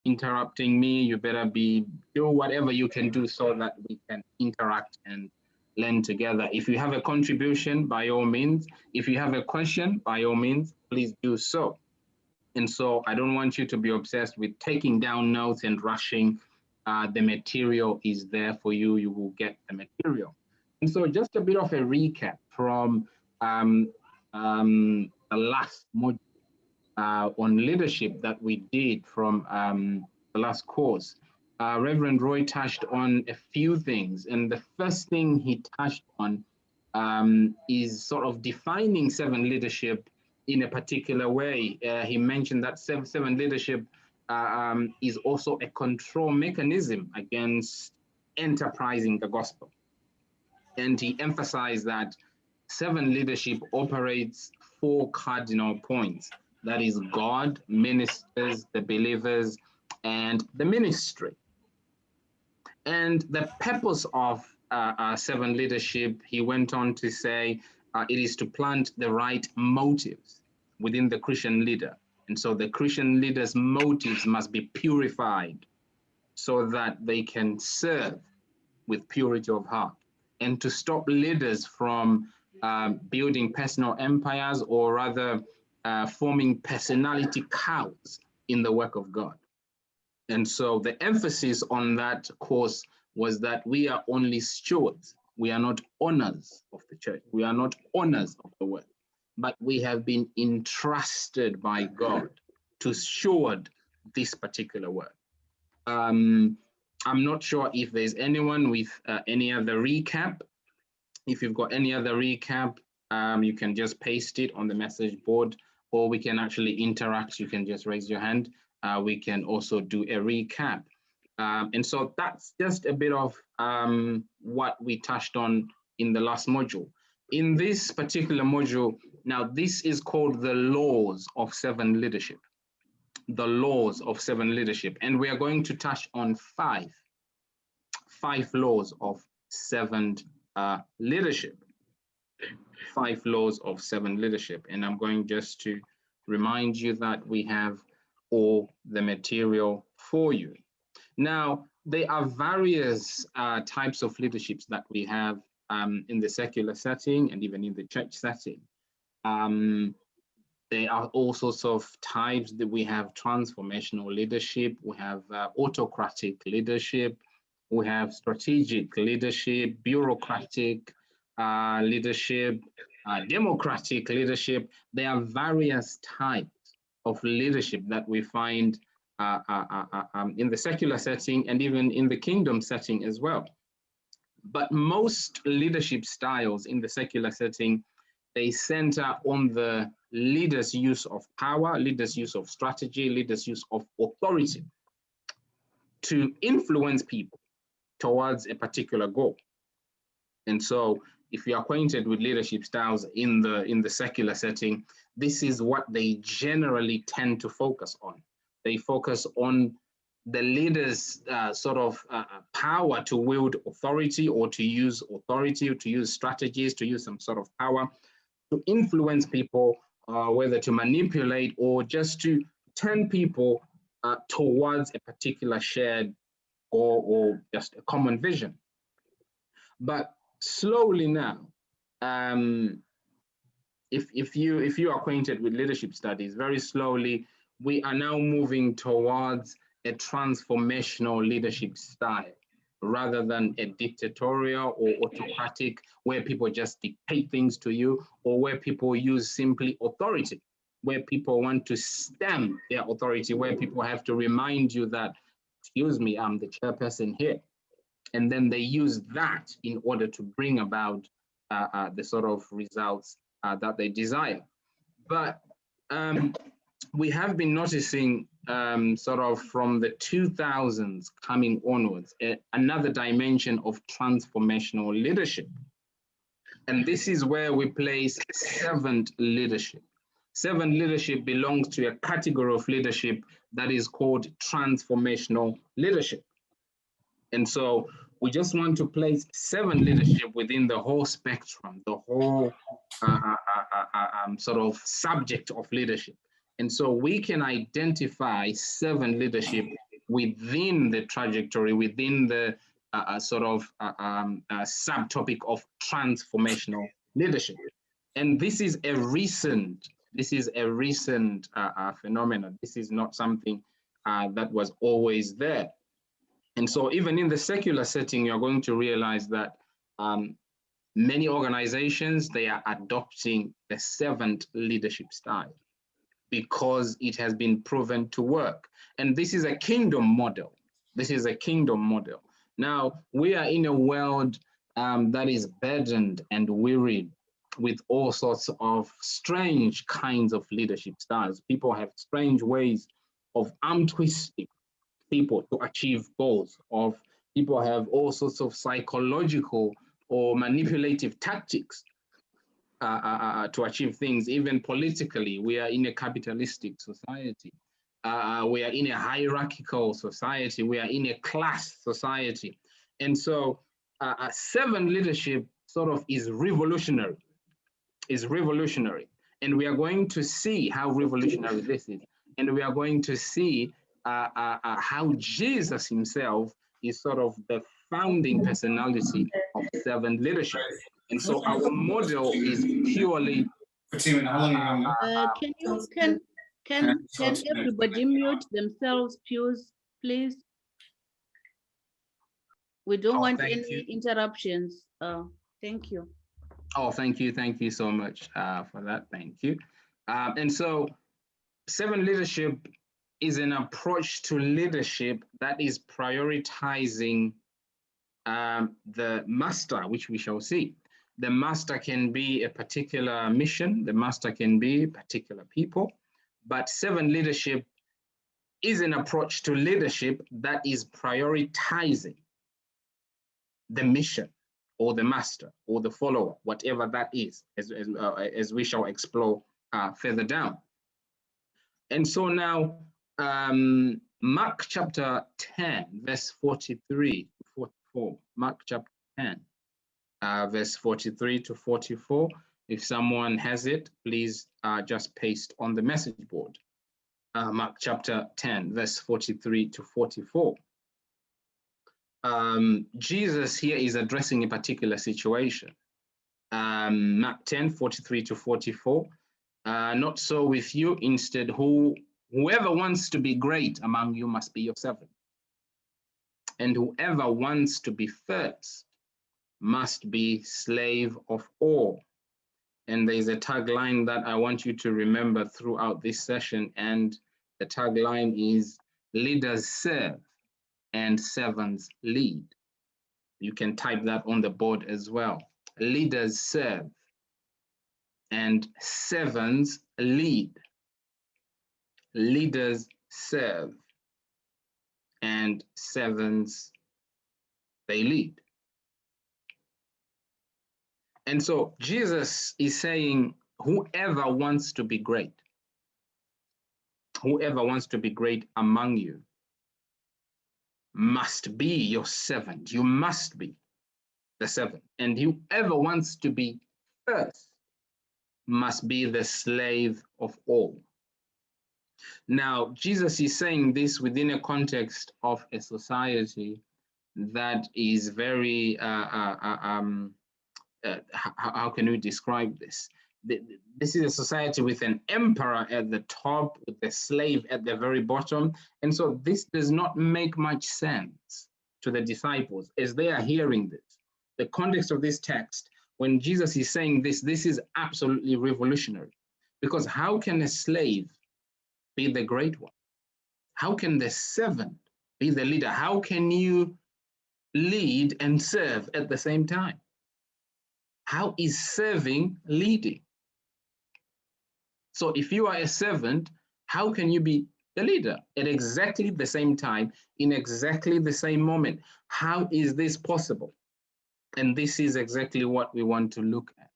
interrupting me. You better do whatever you can do so that we can interact and learn together. If you have a contribution, by all means. If you have a question, by all means, please do so. And so I don't want you to be obsessed with taking down notes and rushing. The material is there for you. You will get the material. And so just a bit of a recap from the last module on leadership that we did from the last course. Reverend Roy touched on a few things. And the first thing he touched on is sort of defining servant leadership in a particular way. He mentioned that servant leadership is also a control mechanism against enterprising the gospel. And he emphasized that servant leadership operates 4 cardinal points. That is God, ministers, the believers, and the ministry. And the purpose of servant leadership, he went on to say, it is to plant the right motives within the Christian leader. And so the Christian leader's motives must be purified so that they can serve with purity of heart, and to stop leaders from building personal empires, or rather forming personality cults in the work of God. And so the emphasis on that course was that we are only stewards. We are not owners of the church. We are not owners of the work, but we have been entrusted by God to steward this particular work. I'm not sure if there's anyone with any other recap. If you've got any other recap, you can just paste it on the message board, or we can actually interact. You can just raise your hand. We can also do a recap. And so that's just a bit of what we touched on in the last module. In this particular module, now this is called the laws of servant leadership. The laws of servant leadership. And we are going to touch on five laws of servant leadership. 5 laws of servant leadership. And I'm going just to remind you that we have all the material for you. Now, there are various types of leaderships that we have in the secular setting and even in the church setting. There are all sorts of types that we have: transformational leadership, we have autocratic leadership, we have strategic leadership, bureaucratic leadership, democratic leadership. There are various types of leadership that we find in the secular setting and even in the kingdom setting as well. But most leadership styles in the secular setting, they center on the leader's use of power, leader's use of strategy, leader's use of authority to influence people towards a particular goal. And so if you're acquainted with leadership styles in the secular setting, this is what they generally tend to focus on. They focus on the leader's sort of power to wield authority, or to use authority, or to use strategies, to use some sort of power to influence people, whether to manipulate or just to turn people towards a particular shared goal or just a common vision. But slowly now, if you are acquainted with leadership studies, very slowly we are now moving towards a transformational leadership style, rather than a dictatorial or autocratic, where people just dictate things to you, or where people use simply authority, where people want to stamp their authority, where people have to remind you that, excuse me, I'm the chairperson here. And then they use that in order to bring about the sort of results that they desire. But we have been noticing sort of from the 2000s coming onwards, another dimension of transformational leadership. And this is where we place servant leadership. Servant leadership belongs to a category of leadership that is called transformational leadership. And so we just want to place servant leadership within the whole spectrum, the whole sort of subject of leadership. And so we can identify servant leadership within the trajectory, within the subtopic of transformational leadership. And this is a recent phenomenon. This is not something that was always there. And so even in the secular setting, you're going to realize that many organizations, they are adopting the servant leadership style because it has been proven to work. And this is a kingdom model. This is a kingdom model. Now, we are in a world that is burdened and wearied with all sorts of strange kinds of leadership styles. People have strange ways of arm twisting people to achieve goals, of people have all sorts of psychological or manipulative tactics to achieve things. Even politically, we are in a capitalistic society. We are in a hierarchical society. We are in a class society. And so servant leadership sort of is revolutionary, And we are going to see how revolutionary this is. And we are going to see how Jesus himself is sort of the founding personality of servant leadership. And so our model is purely. Can everybody mute themselves, please? We don't want any interruptions. Thank you. Oh, thank you so much for that. Thank you. And so servant leadership is an approach to leadership that is prioritizing the master, which we shall see. The master can be a particular mission, the master can be particular people, but servant leadership is an approach to leadership that is prioritizing the mission or the master or the follower, whatever that is, as we shall explore further down. And so now, Mark chapter 10, verse 43 to 44. Mark chapter 10, verse 43 to 44. If someone has it, please just paste on the message board. Mark chapter 10, verse 43 to 44. Jesus here is addressing a particular situation. Mark 10, 43 to 44. Not so with you, instead, whoever wants to be great among you must be your servant. And whoever wants to be first must be slave of all. And there's a tagline that I want you to remember throughout this session. And the tagline is, leaders serve and servants lead. You can type that on the board as well. Leaders serve and servants lead. Leaders serve and servants, they lead. And so Jesus is saying, whoever wants to be great, whoever wants to be great among you must be your servant. You must be the servant. And whoever wants to be first must be the slave of all. Now, Jesus is saying this within a context of a society that is very, how can we describe this? This is a society with an emperor at the top, with a slave at the very bottom. And so this does not make much sense to the disciples as they are hearing this. The context of this text, when Jesus is saying this, this is absolutely revolutionary. Because how can a slave be the great one? How can the servant be the leader? How can you lead and serve at the same time? How is serving leading? So if you are a servant, how can you be the leader at exactly the same time, in exactly the same moment? How is this possible? And this is exactly what we want to look at.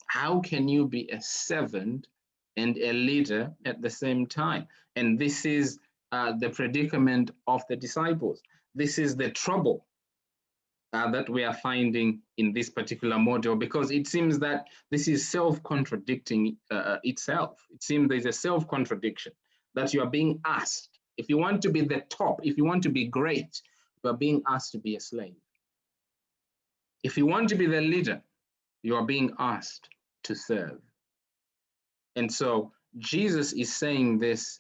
How can you be a servant and a leader at the same time? And this is the predicament of the disciples. This is the trouble that we are finding in this particular model, because it seems that this is self-contradicting itself. It seems there's a self-contradiction, that you are being asked If you want to be the top, if you want to be great, you are being asked to be a slave. If you want to be the leader, you are being asked to serve. And so Jesus is saying this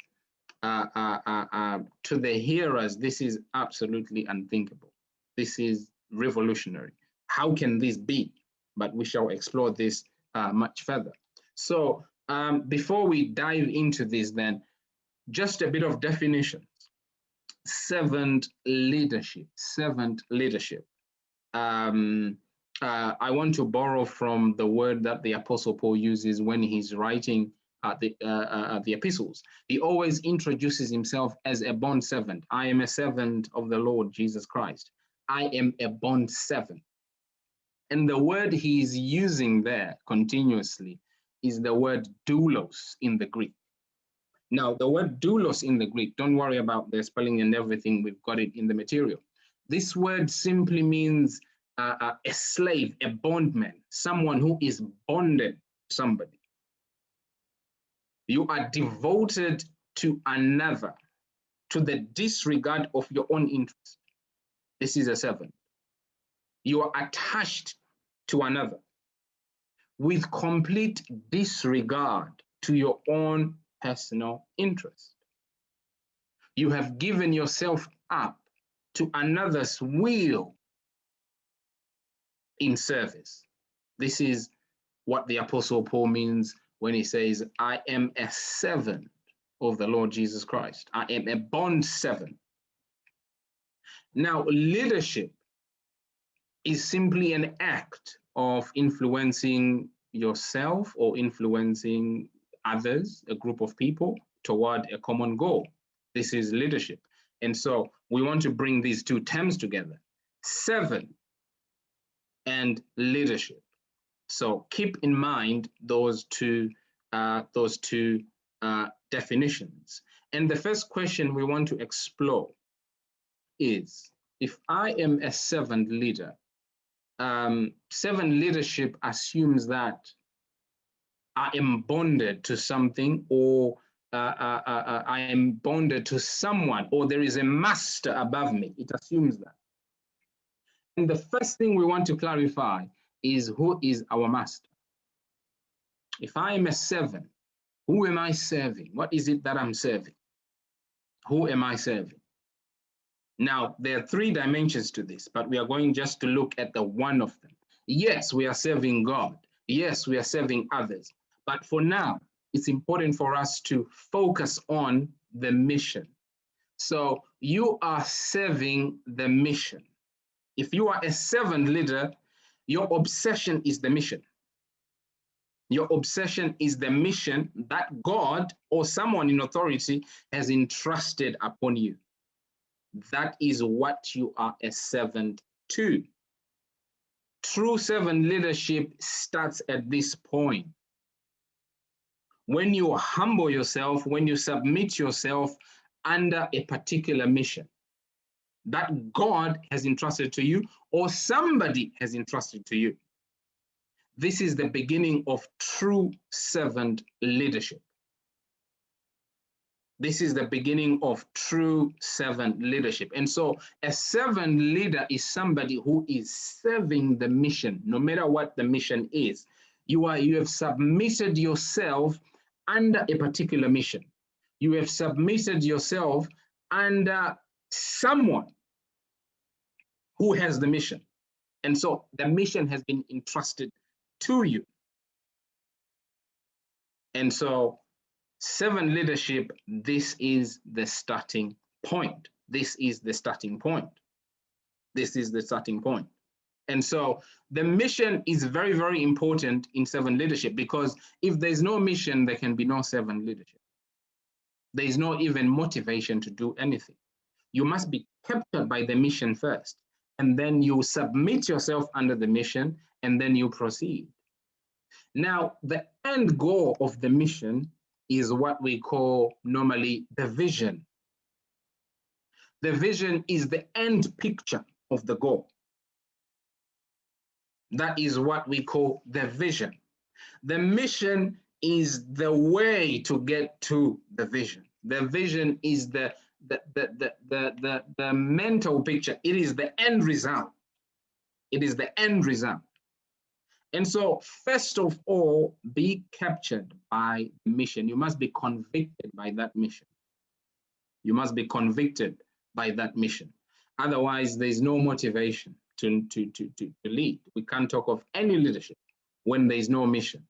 to the hearers. This is absolutely unthinkable. This is revolutionary. How can this be? But we shall explore this much further. So before we dive into this, then, just a bit of definitions. Servant leadership, servant leadership. I want to borrow from the word that the Apostle Paul uses when he's writing the epistles. He always introduces himself as a bond servant. I am a servant of the Lord Jesus Christ. I am a bond servant. And the word he's using there continuously is the word doulos in the Greek. Now, the word doulos in the Greek, don't worry about the spelling and everything, we've got it in the material. This word simply means a slave, a bondman, someone who is bonded to somebody. You are devoted to another, to the disregard of your own interest. This is a servant. You are attached to another with complete disregard to your own personal interest. You have given yourself up to another's will in service. This is what the Apostle Paul means when he says, I am a servant of the Lord Jesus Christ. I am a bond servant. Now, leadership is simply an act of influencing yourself or influencing others, a group of people, toward a common goal. This is leadership. And so we want to bring these two terms together, servant and leadership. So keep in mind those two definitions. And the first question we want to explore is, if I am a servant leader, servant leadership assumes that I am bonded to something, or I am bonded to someone, or there is a master above me. It assumes that. And the first thing we want to clarify is, who is our master? If I am a servant, who am I serving? What is it that I'm serving? Who am I serving? Now, there are three dimensions to this, but we are going just to look at the one of them. Yes, we are serving God. Yes, we are serving others. But for now, it's important for us to focus on the mission. So you are serving the mission. If you are a servant leader, your obsession is the mission. Your obsession is the mission that God or someone in authority has entrusted upon you. That is what you are a servant to. True servant leadership starts at this point. When you humble yourself, when you submit yourself under a particular mission that God has entrusted to you or somebody has entrusted to you. This is the beginning of true servant leadership. This is the beginning of true servant leadership. And so a servant leader is somebody who is serving the mission, no matter what the mission is. You have submitted yourself under a particular mission. You have submitted yourself under someone who has the mission. And so the mission has been entrusted to you. And so servant leadership, this is the starting point. This is the starting point. This is the starting point. And so the mission is very, very important in servant leadership, because if there's no mission, there can be no servant leadership. There is no even motivation to do anything. You must be captured by the mission first, and then you submit yourself under the mission, and then you proceed. Now, the end goal of the mission is what we call normally the vision. The vision is the end picture of the goal. That is what we call the vision. The mission is the way to get to the vision. The vision is the the mental picture. It is the end result. It is the end result. And so, first of all, be captured by the mission. You must be convicted by that mission. You must be convicted by that mission. Otherwise, there's no motivation to lead. We can't talk of any leadership when there's no mission.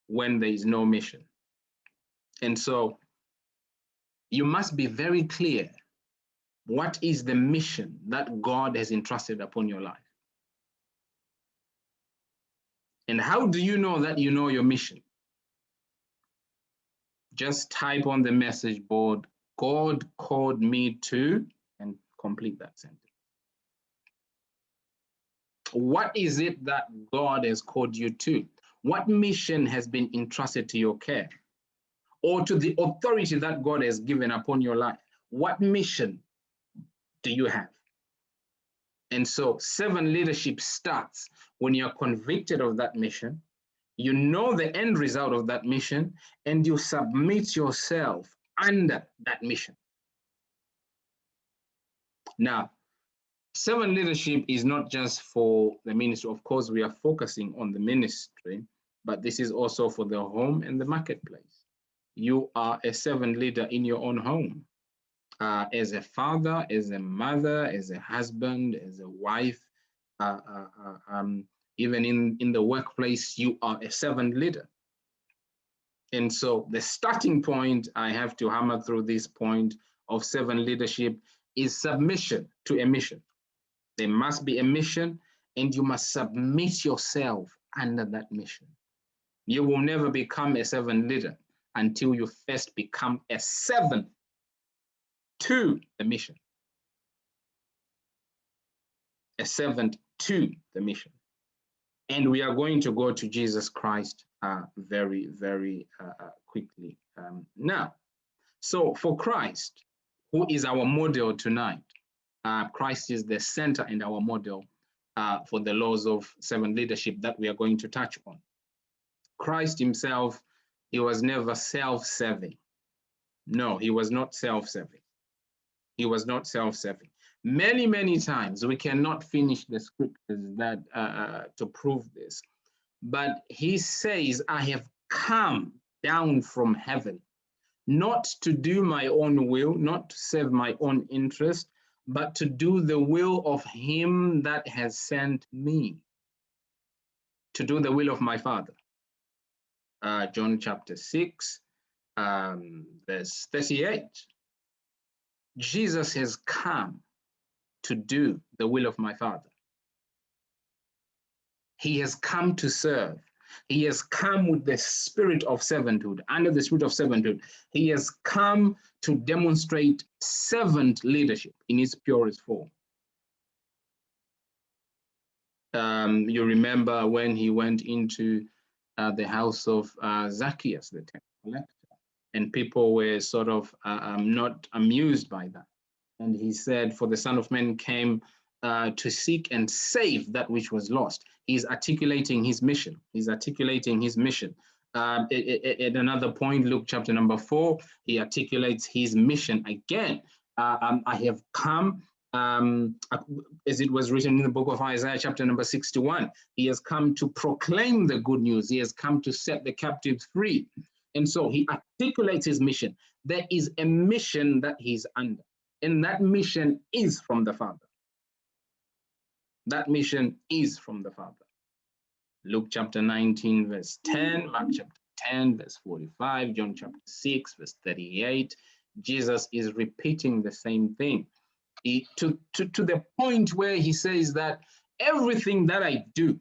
When there is no mission. And so, you must be very clear what is the mission that God has entrusted upon your life. And how do you know that you know your mission? Just type on the message board, God called me to, and complete that sentence. What is it that God has called you to? What mission has been entrusted to your care or to the authority that God has given upon your life? What mission do you have? And so servant leadership starts when you're convicted of that mission, you know the end result of that mission, and you submit yourself under that mission. Now, servant leadership is not just for the ministry. Of course, we are focusing on the ministry, but this is also for the home and the marketplace. You are a servant leader in your own home. As a father, as a mother, as a husband, as a wife, even in the workplace, you are a servant leader. And so the starting point, I have to hammer through this point of servant leadership, is submission to a mission. There must be a mission, and you must submit yourself under that mission. You will never become a servant leader until you first become a servant to the mission. A servant to the mission. And we are going to go to Jesus Christ very, very quickly now. So for Christ, who is our model tonight, Christ is the center and our model for the laws of servant leadership that we are going to touch on. Christ himself, he was never self-serving. No, he was not self-serving. He was not self-serving. Many, many times, we cannot finish the scriptures that to prove this, but he says, I have come down from heaven, not to do my own will, not to serve my own interest, but to do the will of him that has sent me, to do the will of my Father. John chapter 6, verse 38. Jesus has come to do the will of my Father. He has come to serve. He has come with the spirit of servanthood. Under the spirit of servanthood, he has come to demonstrate servant leadership in its purest form. You remember when he went into the house of Zacchaeus, the tax collector, and people were sort of not amused by that. And he said, for the Son of Man came to seek and save that which was lost. He's articulating his mission. He's articulating his mission. At another point, Luke chapter number 4, he articulates his mission again. I have come, as it was written in the book of Isaiah chapter number 61, he has come to proclaim the good news. He has come to set the captives free. And so he articulates his mission. There is a mission that he's under, and that mission is from the Father. That mission is from the Father. Luke chapter 19, verse 10, Mark chapter 10, verse 45, John chapter 6, verse 38. Jesus is repeating the same thing to the point where he says that everything that I do,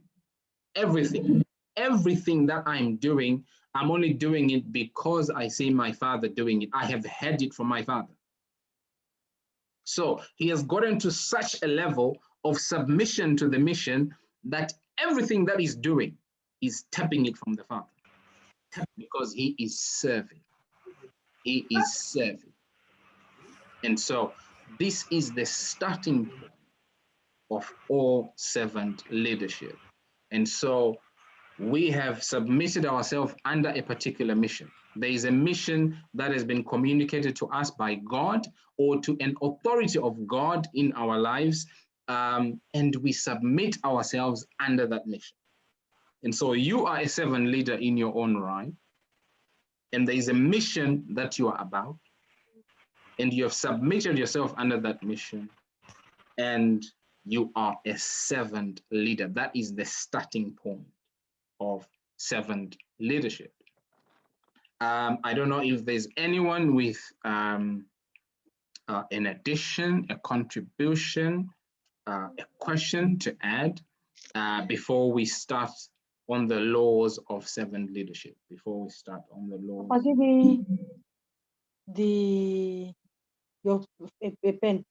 everything that I'm doing, I'm only doing it because I see my Father doing it. I have heard it from my Father. So he has gotten to such a level of submission to the mission that everything that he's doing is tapping it from the Father, because he is serving. He is serving. And so this is the starting point of all servant leadership. And so we have submitted ourselves under a particular mission. There is a mission that has been communicated to us by God or to an authority of God in our lives, and we submit ourselves under that mission. And so you are a servant leader in your own right, and there is a mission that you are about, and you have submitted yourself under that mission, and you are a servant leader. That is the starting point of servant leadership. I don't know if there's anyone with an addition, a contribution, a question to add before we start on the laws of servant leadership. Before we start on the laws. I'll give me your pen.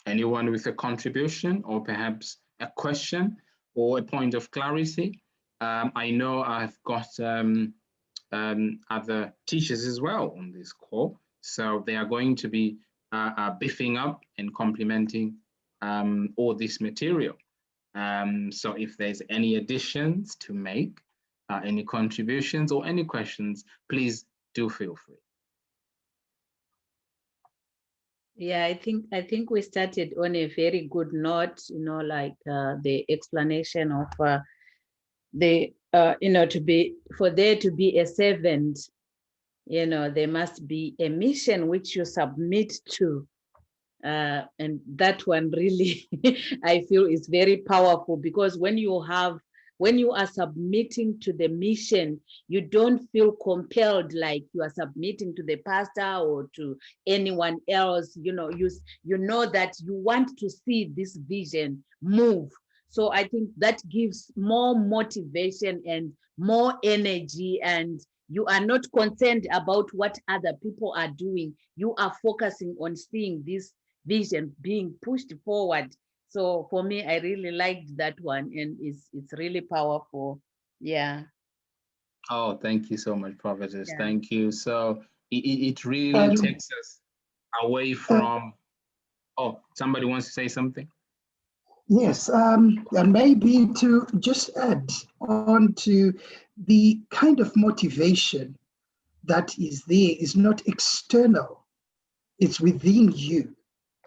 Anyone with a contribution or perhaps a question or a point of clarity? I know I've got other teachers as well on this call, so they are going to be beefing up and complementing all this material. So if there's any additions to make, any contributions or any questions, please do feel free. Yeah, I think we started on a very good note, like the explanation of for there to be a servant, there must be a mission which you submit to. And that one really, I feel is very powerful, because when you are submitting to the mission, you don't feel compelled like you are submitting to the pastor or to anyone else. You know that you want to see this vision move. So I think that gives more motivation and more energy, and you are not concerned about what other people are doing. You are focusing on seeing this vision being pushed forward. So for me, I really liked that one, and it's really powerful. Yeah. Oh, thank you so much, Prophetess. Yeah. Thank you. So it really takes us away from. Oh, somebody wants to say something? Yes, and maybe to just add on to the kind of motivation that is there is not external, it's within you.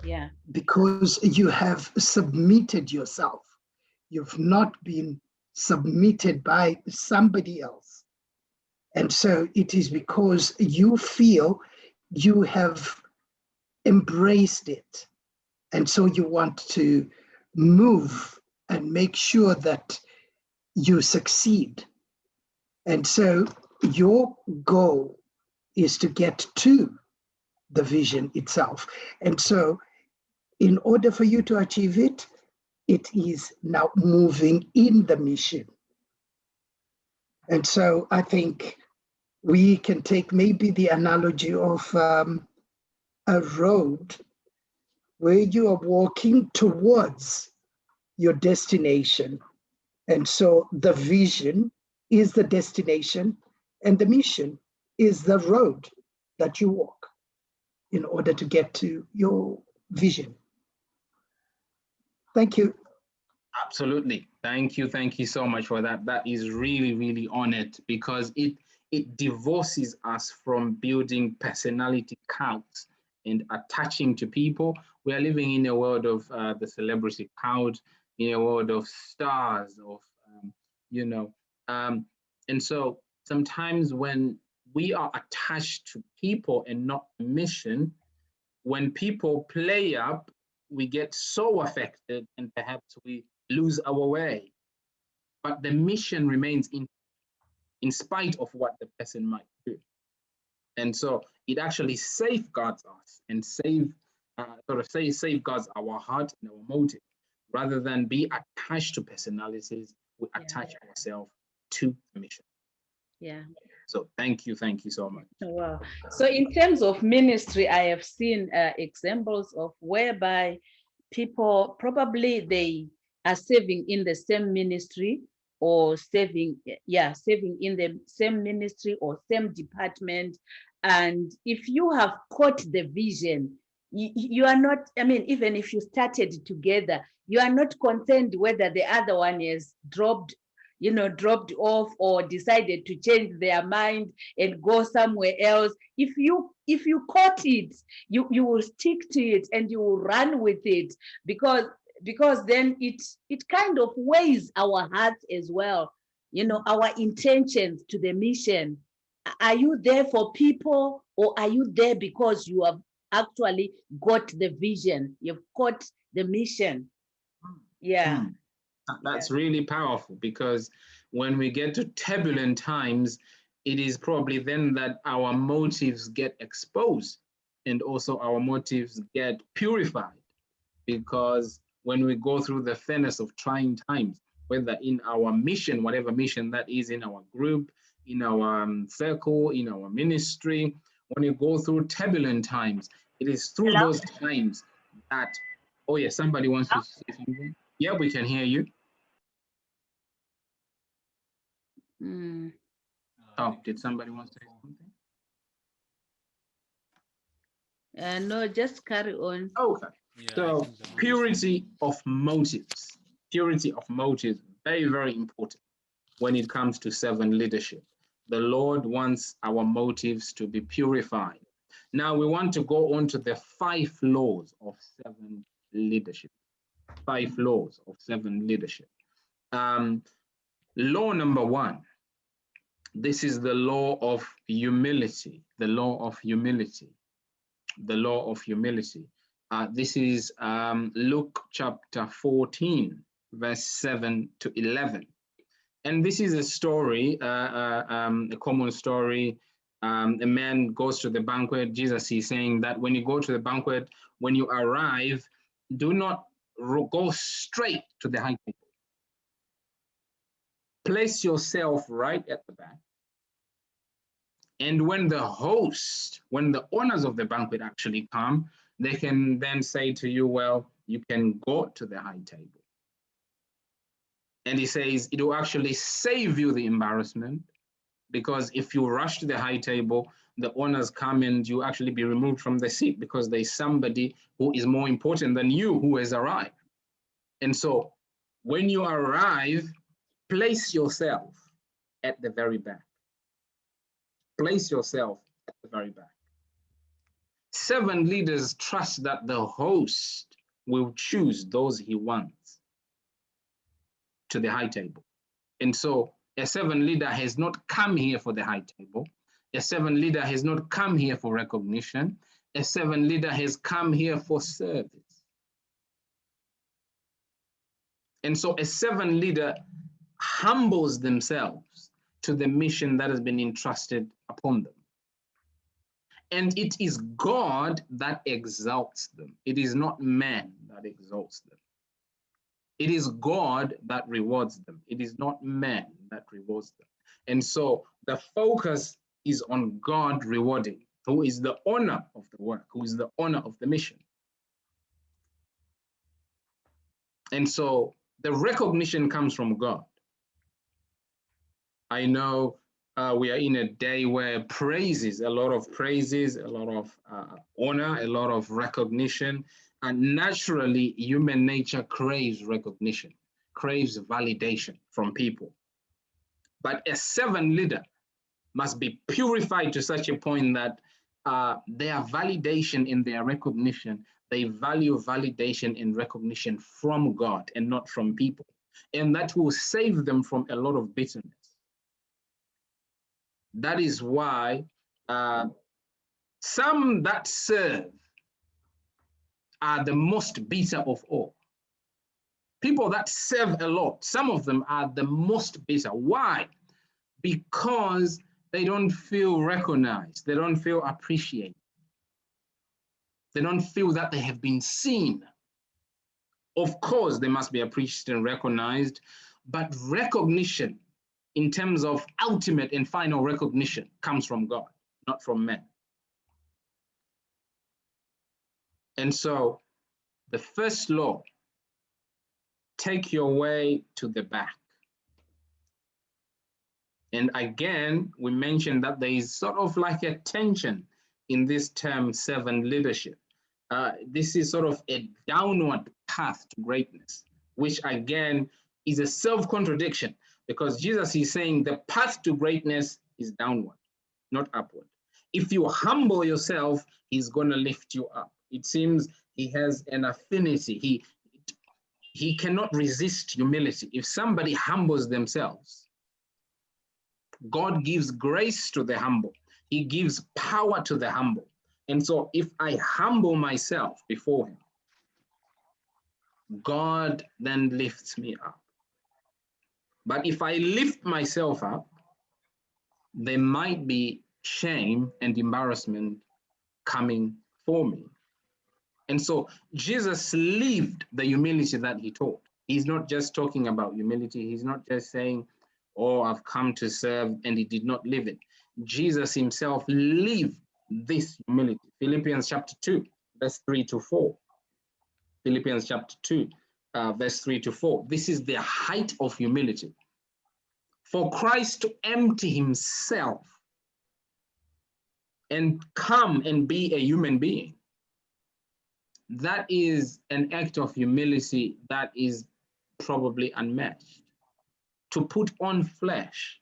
Yeah. Because you have submitted yourself. You've not been submitted by somebody else. And so it is because you feel you have embraced it. And so you want to move and make sure that you succeed. And so your goal is to get to the vision itself. And so in order for you to achieve it, it is now moving in the mission. And so I think we can take maybe the analogy of a road where you are walking towards your destination. And so the vision is the destination, and the mission is the road that you walk in order to get to your vision. Thank you. Absolutely. Thank you. Thank you so much for that. That is really, really on it, because it divorces us from building personality cults and attaching to people. We are living in a world of the celebrity cult, in a world of stars, of, and so sometimes when we are attached to people and not mission, when people play up, we get so affected and perhaps we lose our way. But the mission remains in spite of what the person might do. And so it actually safeguards us and safeguards our heart and our motive. Rather than be attached to personalities, we attach ourselves to the mission. Yeah. So thank you so much. Wow. So in terms of ministry, I have seen examples of whereby people probably they are serving in the same ministry or serving in the same ministry or same department. And if you have caught the vision, you are not, even if you started together, you are not concerned whether the other one has dropped, dropped off or decided to change their mind and go somewhere else. If you caught it, you will stick to it and you will run with it, because then it kind of weighs our hearts as well, our intentions to the mission. Are you there for people, or are you there because you have actually got the vision, you've got the mission? Yeah. That's really powerful, because when we get to turbulent times, it is probably then that our motives get exposed and also our motives get purified. Because when we go through the furnace of trying times, whether in our mission, whatever mission that is, in our group, in our circle, in our ministry, when you go through turbulent times, it is through those times that, oh yeah, somebody wants to say something. Yeah, we can hear you. Oh, did somebody want to say something? No, just carry on. Okay. Yeah, so purity of motives. Purity of motives, very, very important when it comes to servant leadership. The Lord wants our motives to be purified. Now we want to go on to the 5 laws of servant leadership. 5 laws of servant leadership. Law number 1. This is the law of humility. The law of humility. The law of humility. This is Luke chapter 14, verse 7 to 11. And this is a story, a common story. A man goes to the banquet. Jesus is saying that when you go to the banquet, when you arrive, do not go straight to the high table. Place yourself right at the back. And when the host, when the owners of the banquet actually come, they can then say to you, well, you can go to the high table. And he says it will actually save you the embarrassment, because if you rush to the high table, the owners come and you actually be removed from the seat because there's somebody who is more important than you who has arrived. And so when you arrive, place yourself at the very back. Place yourself at the very back. Servant leaders trust that the host will choose those he wants to the high table. And so a servant leader has not come here for the high table. A servant leader has not come here for recognition. A servant leader has come here for service. And so a servant leader humbles themselves to the mission that has been entrusted upon them. And it is God that exalts them. It is not man that exalts them. It is God that rewards them. It is not man that rewards them. And so the focus is on God rewarding, who is the owner of the work, who is the owner of the mission. And so the recognition comes from God. I know we are in a day where praises, a lot of praises, a lot of honor, a lot of recognition. And naturally, human nature craves recognition, craves validation from people. But a servant leader must be purified to such a point that their validation in their recognition, they value validation and recognition from God and not from people. And that will save them from a lot of bitterness. That is why some that serve are the most bitter of all. People that serve a lot, some of them are the most bitter. Why? Because they don't feel recognized. They don't feel appreciated. They don't feel that they have been seen. Of course, they must be appreciated and recognized, but recognition in terms of ultimate and final recognition comes from God, not from men. And so the first law, take your way to the back. And again, we mentioned that there is sort of like a tension in this term, servant leadership. This is sort of a downward path to greatness, which again is a self-contradiction, because Jesus is saying the path to greatness is downward, not upward. If you humble yourself, he's going to lift you up. It seems he has an affinity. He cannot resist humility. If somebody humbles themselves, God gives grace to the humble. He gives power to the humble. And so if I humble myself before him, God then lifts me up. But if I lift myself up, there might be shame and embarrassment coming for me. And so Jesus lived the humility that he taught. He's not just talking about humility. He's not just saying, oh, I've come to serve, and he did not live it. Jesus himself lived this humility. Philippians chapter 2, verse 3 to 4. Philippians chapter 2, verse 3 to 4. This is the height of humility. For Christ to empty himself and come and be a human being, that is an act of humility that is probably unmatched. To put on flesh,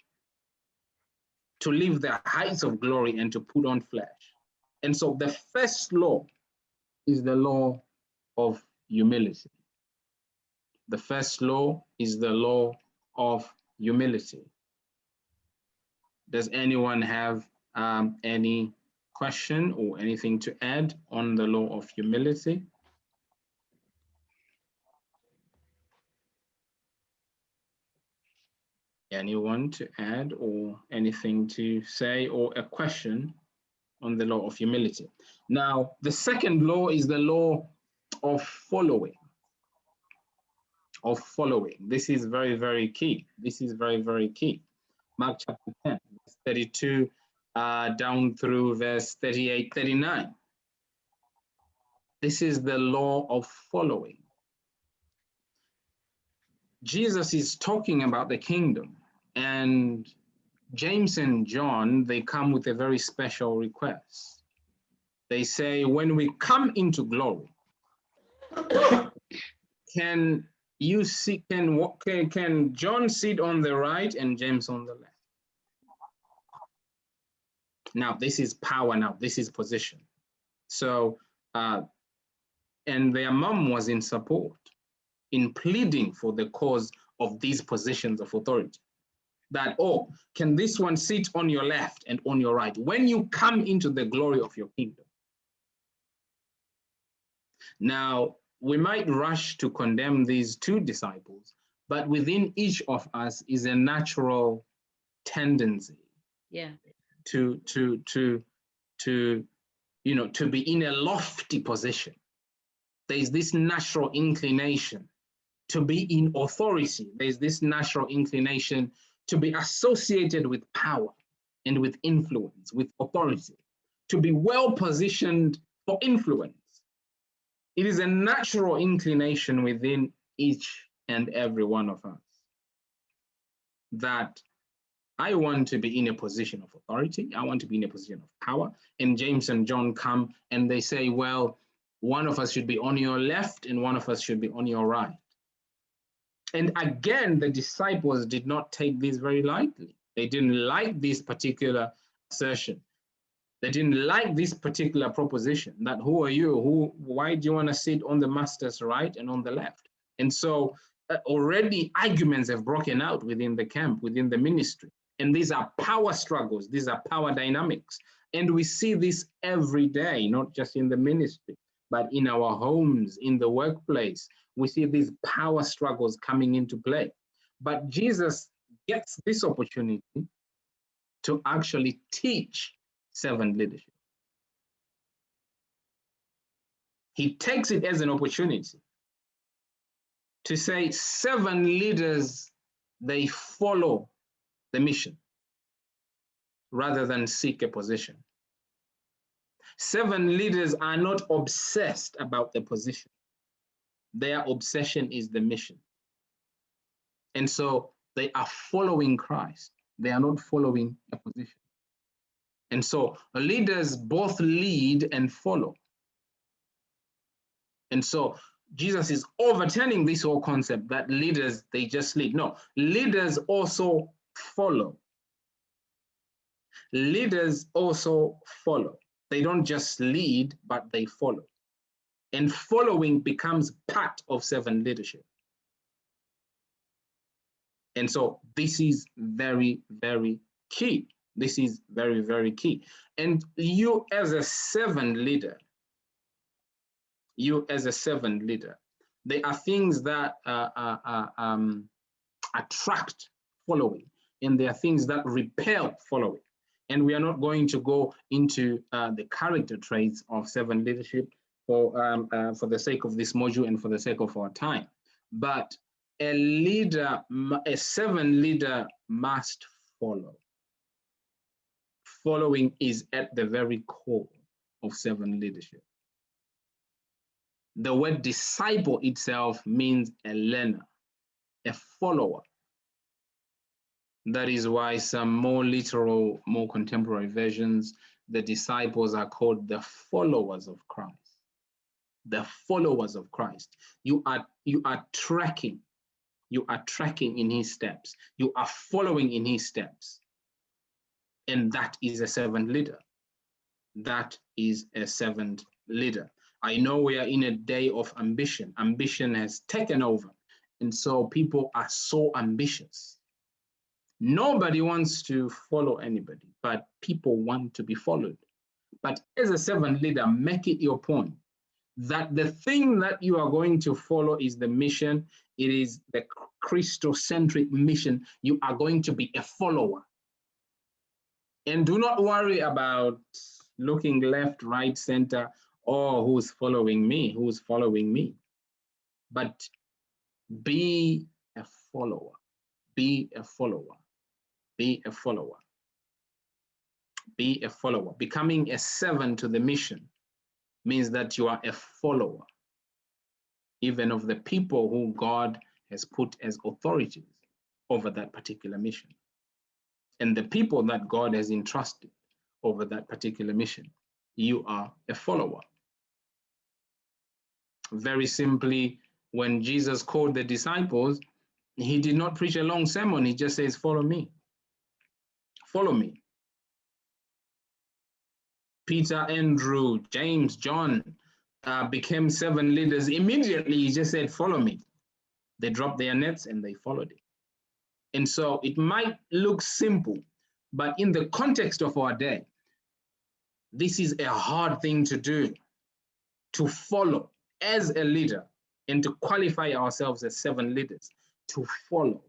to live the heights of glory and to put on flesh. And so the first law is the law of humility. The first law is the law of humility. Does anyone have any question or anything to add on the law of humility? Anyone to add or anything to say or a question on the law of humility? Now, the second law is the law of following. Of following. This is very, very key. This is very, very key. Mark chapter 10, verse 32 down through verse 38, 39. This is the law of following. Jesus is talking about the kingdom, and James and John, they come with a very special request. They say, when we come into glory, can John sit on the right and James on the left? Now, this is power now, this is position. So, and their mom was in support, in pleading for the cause of these positions of authority. That, oh, can this one sit on your left and on your right when you come into the glory of your kingdom? Now, we might rush to condemn these two disciples, but within each of us is a natural tendency to be in a lofty position. There's this natural inclination to be in authority. There's this natural inclination to be associated with power and with influence, with authority, to be well positioned for influence. It is a natural inclination within each and every one of us that I want to be in a position of authority. I want to be in a position of power. And James and John come and they say, well, one of us should be on your left and one of us should be on your right. And again, the disciples did not take this very lightly. They didn't like this particular assertion. They didn't like this particular proposition that who are you? Why do you want to sit on the master's right and on the left? And so already arguments have broken out within the camp, within the ministry. And these are power struggles. These are power dynamics. And we see this every day, not just in the ministry, but in our homes, in the workplace. We see these power struggles coming into play. But Jesus gets this opportunity to actually teach servant leadership. He takes it as an opportunity to say servant leaders, they follow the mission rather than seek a position. Servant leaders are not obsessed about the position. Their obsession is the mission. And so they are following Christ. They are not following a position. And so leaders both lead and follow. And so Jesus is overturning this whole concept that leaders, they just lead. No, leaders also follow. Leaders also follow. They don't just lead, but they follow. And following becomes part of servant leadership. And so this is very, very key. This is very, very key. And you as a servant leader, there are things that attract following, and there are things that repel following. And we are not going to go into the character traits of servant leadership for the sake of this module and for the sake of our time. But a leader, a servant leader must follow. Following is at the very core of servant leadership. The word disciple itself means a learner, a follower. That is why some more literal, more contemporary versions, the disciples are called the followers of Christ. The followers of Christ. You are tracking. You are tracking in his steps. You are following in his steps. And that is a servant leader. That is a servant leader. I know we are in a day of ambition. Ambition has taken over. And so people are so ambitious. Nobody wants to follow anybody, but people want to be followed. But as a servant leader, make it your point that the thing that you are going to follow is the mission. It is the Christocentric mission. You are going to be a follower. And do not worry about looking left, right, center, or who's following me, But be a follower. Be a follower. Be a follower. Be a follower. Becoming a servant to the mission means that you are a follower, even of the people who God has put as authorities over that particular mission. And the people that God has entrusted over that particular mission, you are a follower. Very simply, when Jesus called the disciples, he did not preach a long sermon. He just says, follow me. Follow me. Peter, Andrew, James, John became servant leaders. Immediately, he just said, follow me. They dropped their nets and they followed it. And so it might look simple, but in the context of our day, this is a hard thing to do, to follow as a leader and to qualify ourselves as servant leaders, to follow,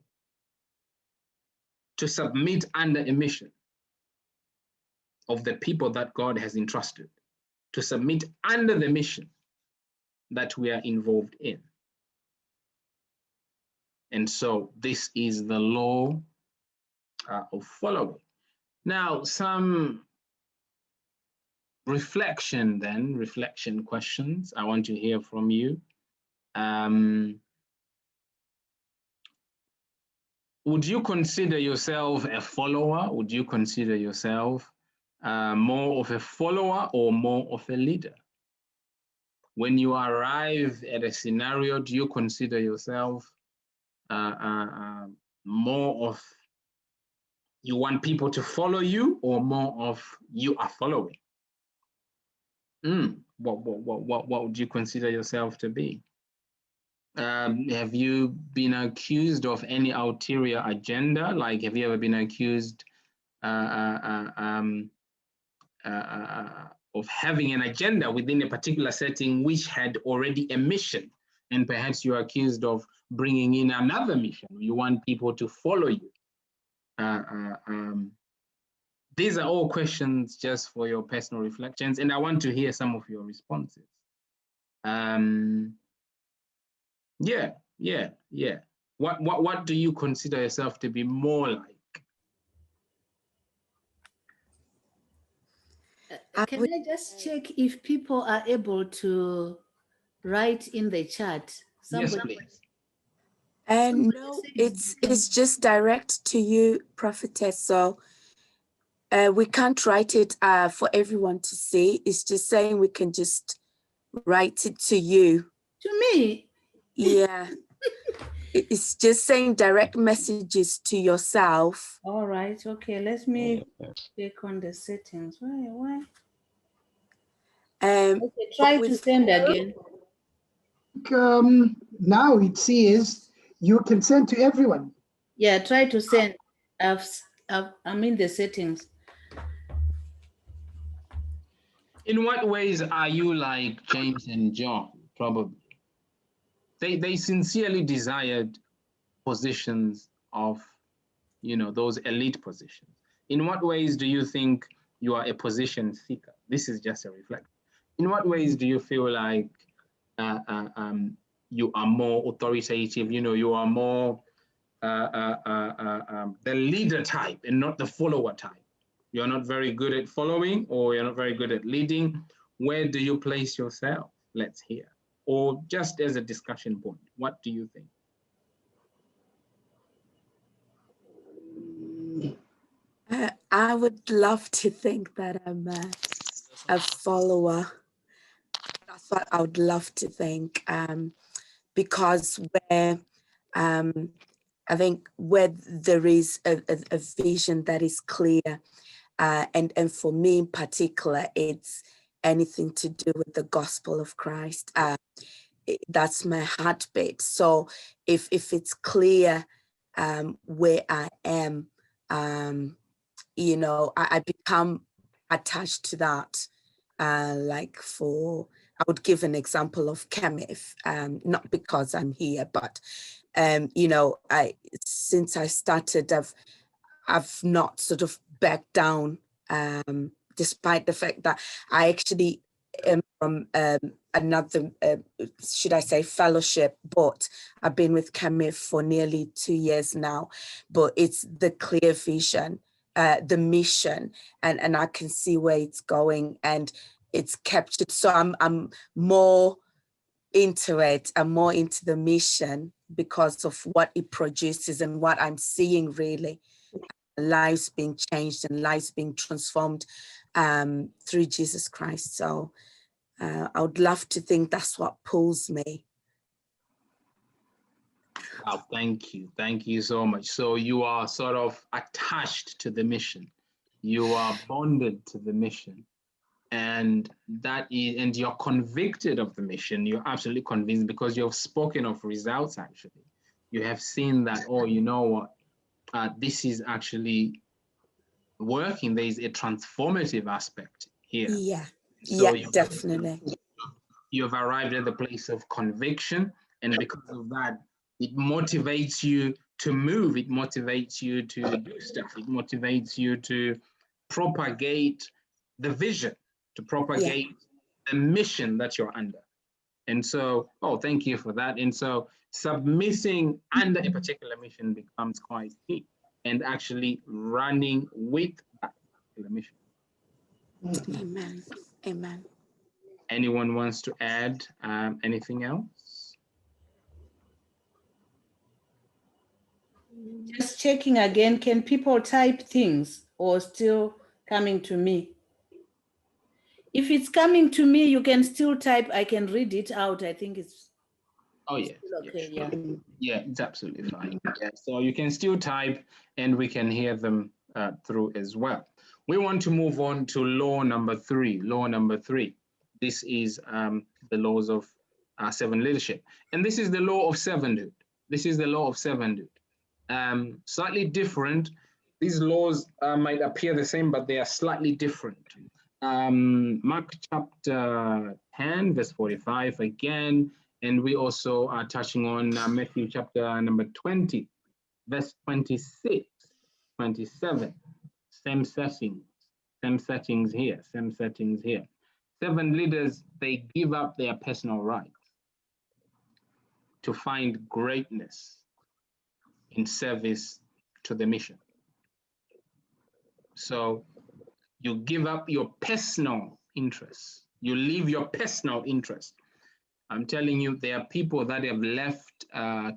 to submit under a mission of the people that God has entrusted, to submit under the mission that we are involved in. And so this is the law of following. Now, some reflection questions I want to hear from you. Would you consider yourself a follower? Would you consider yourself more of a follower or more of a leader? When you arrive at a scenario, do you consider yourself more of you want people to follow you or more of you are following? What would you consider yourself to be? Have you been accused of any ulterior agenda? Like, have you ever been accused of having an agenda within a particular setting which had already a mission, and perhaps you're accused of bringing in another mission? You want people to follow you. These are all questions just for your personal reflections, and I want to hear some of your responses. Yeah. What do you consider yourself to be more like? Can I just check if people are able to write in the chat? Yes, please. No, it's just direct to you, prophetess. So we can't write it for everyone to see. It's just saying we can just write it to you. To me, Yeah. It's just saying direct messages to yourself. all right, okay, let me click on the settings. Why? Okay, Try to send again. Now it says you can send to everyone. Yeah, try to send. I'm in the settings. In what ways are you like James and John? Probably. They sincerely desired positions of, those elite positions. In what ways do you think you are a position seeker? This is just a reflection. In what ways do you feel like you are more authoritative? You are more the leader type and not the follower type. You're not very good at following, or you're not very good at leading. Where do you place yourself? Let's hear. Or just as a discussion point, what do you think? I would love to think that I'm a follower. That's what I would love to think, because where I think where there is a vision that is clear, and for me in particular, it's anything to do with the gospel of Christ. That's my heartbeat. So if it's clear where I am, I become attached to that. I would give an example of KEMIF, not because I'm here, but since I started, I've not sort of backed down, despite the fact that I actually am from another, should I say, fellowship, but I've been with KEMIF for nearly 2 years now. But it's the clear vision, the mission, and I can see where it's going, and it's captured. So I'm more into it. I'm more into the mission because of what it produces and what I'm seeing, really. Lives being changed and lives being transformed through Jesus Christ. So I would love to think that's what pulls me. Wow, thank you. Thank you so much. So you are sort of attached to the mission. You are bonded to the mission. And you're convicted of the mission. You're absolutely convinced because you've spoken of results, actually. You have seen that, oh, you know what, this is actually working. There is a transformative aspect here. Yeah, So definitely. You've arrived at the place of conviction, and because of that, it motivates you to move. It motivates you to do stuff. It motivates you to propagate the vision, to propagate the mission that you're under. And so, thank you for that. And so submitting under a particular mission becomes quite key, and actually running with that particular mission. Amen. Amen. Anyone wants to add anything else? Just checking again, can people type things or still coming to me? If it's coming to me, you can still type. I can read it out. I think it's okay. Yeah. Yeah, it's absolutely fine. Yeah, so you can still type and we can hear them through as well. We want to move on to law number 3. Law number 3. This is the laws of servant leadership. And this is the law of servanthood. This is the law of servanthood. Slightly different. These laws might appear the same, but they are slightly different. Mark chapter 10, verse 45 again. And we also are touching on Matthew chapter number 20, verse 26, 27. Same settings here. Servant leaders, they give up their personal rights to find greatness in service to the mission. So you give up your personal interests. You leave your personal interests. I'm telling you, there are people that have left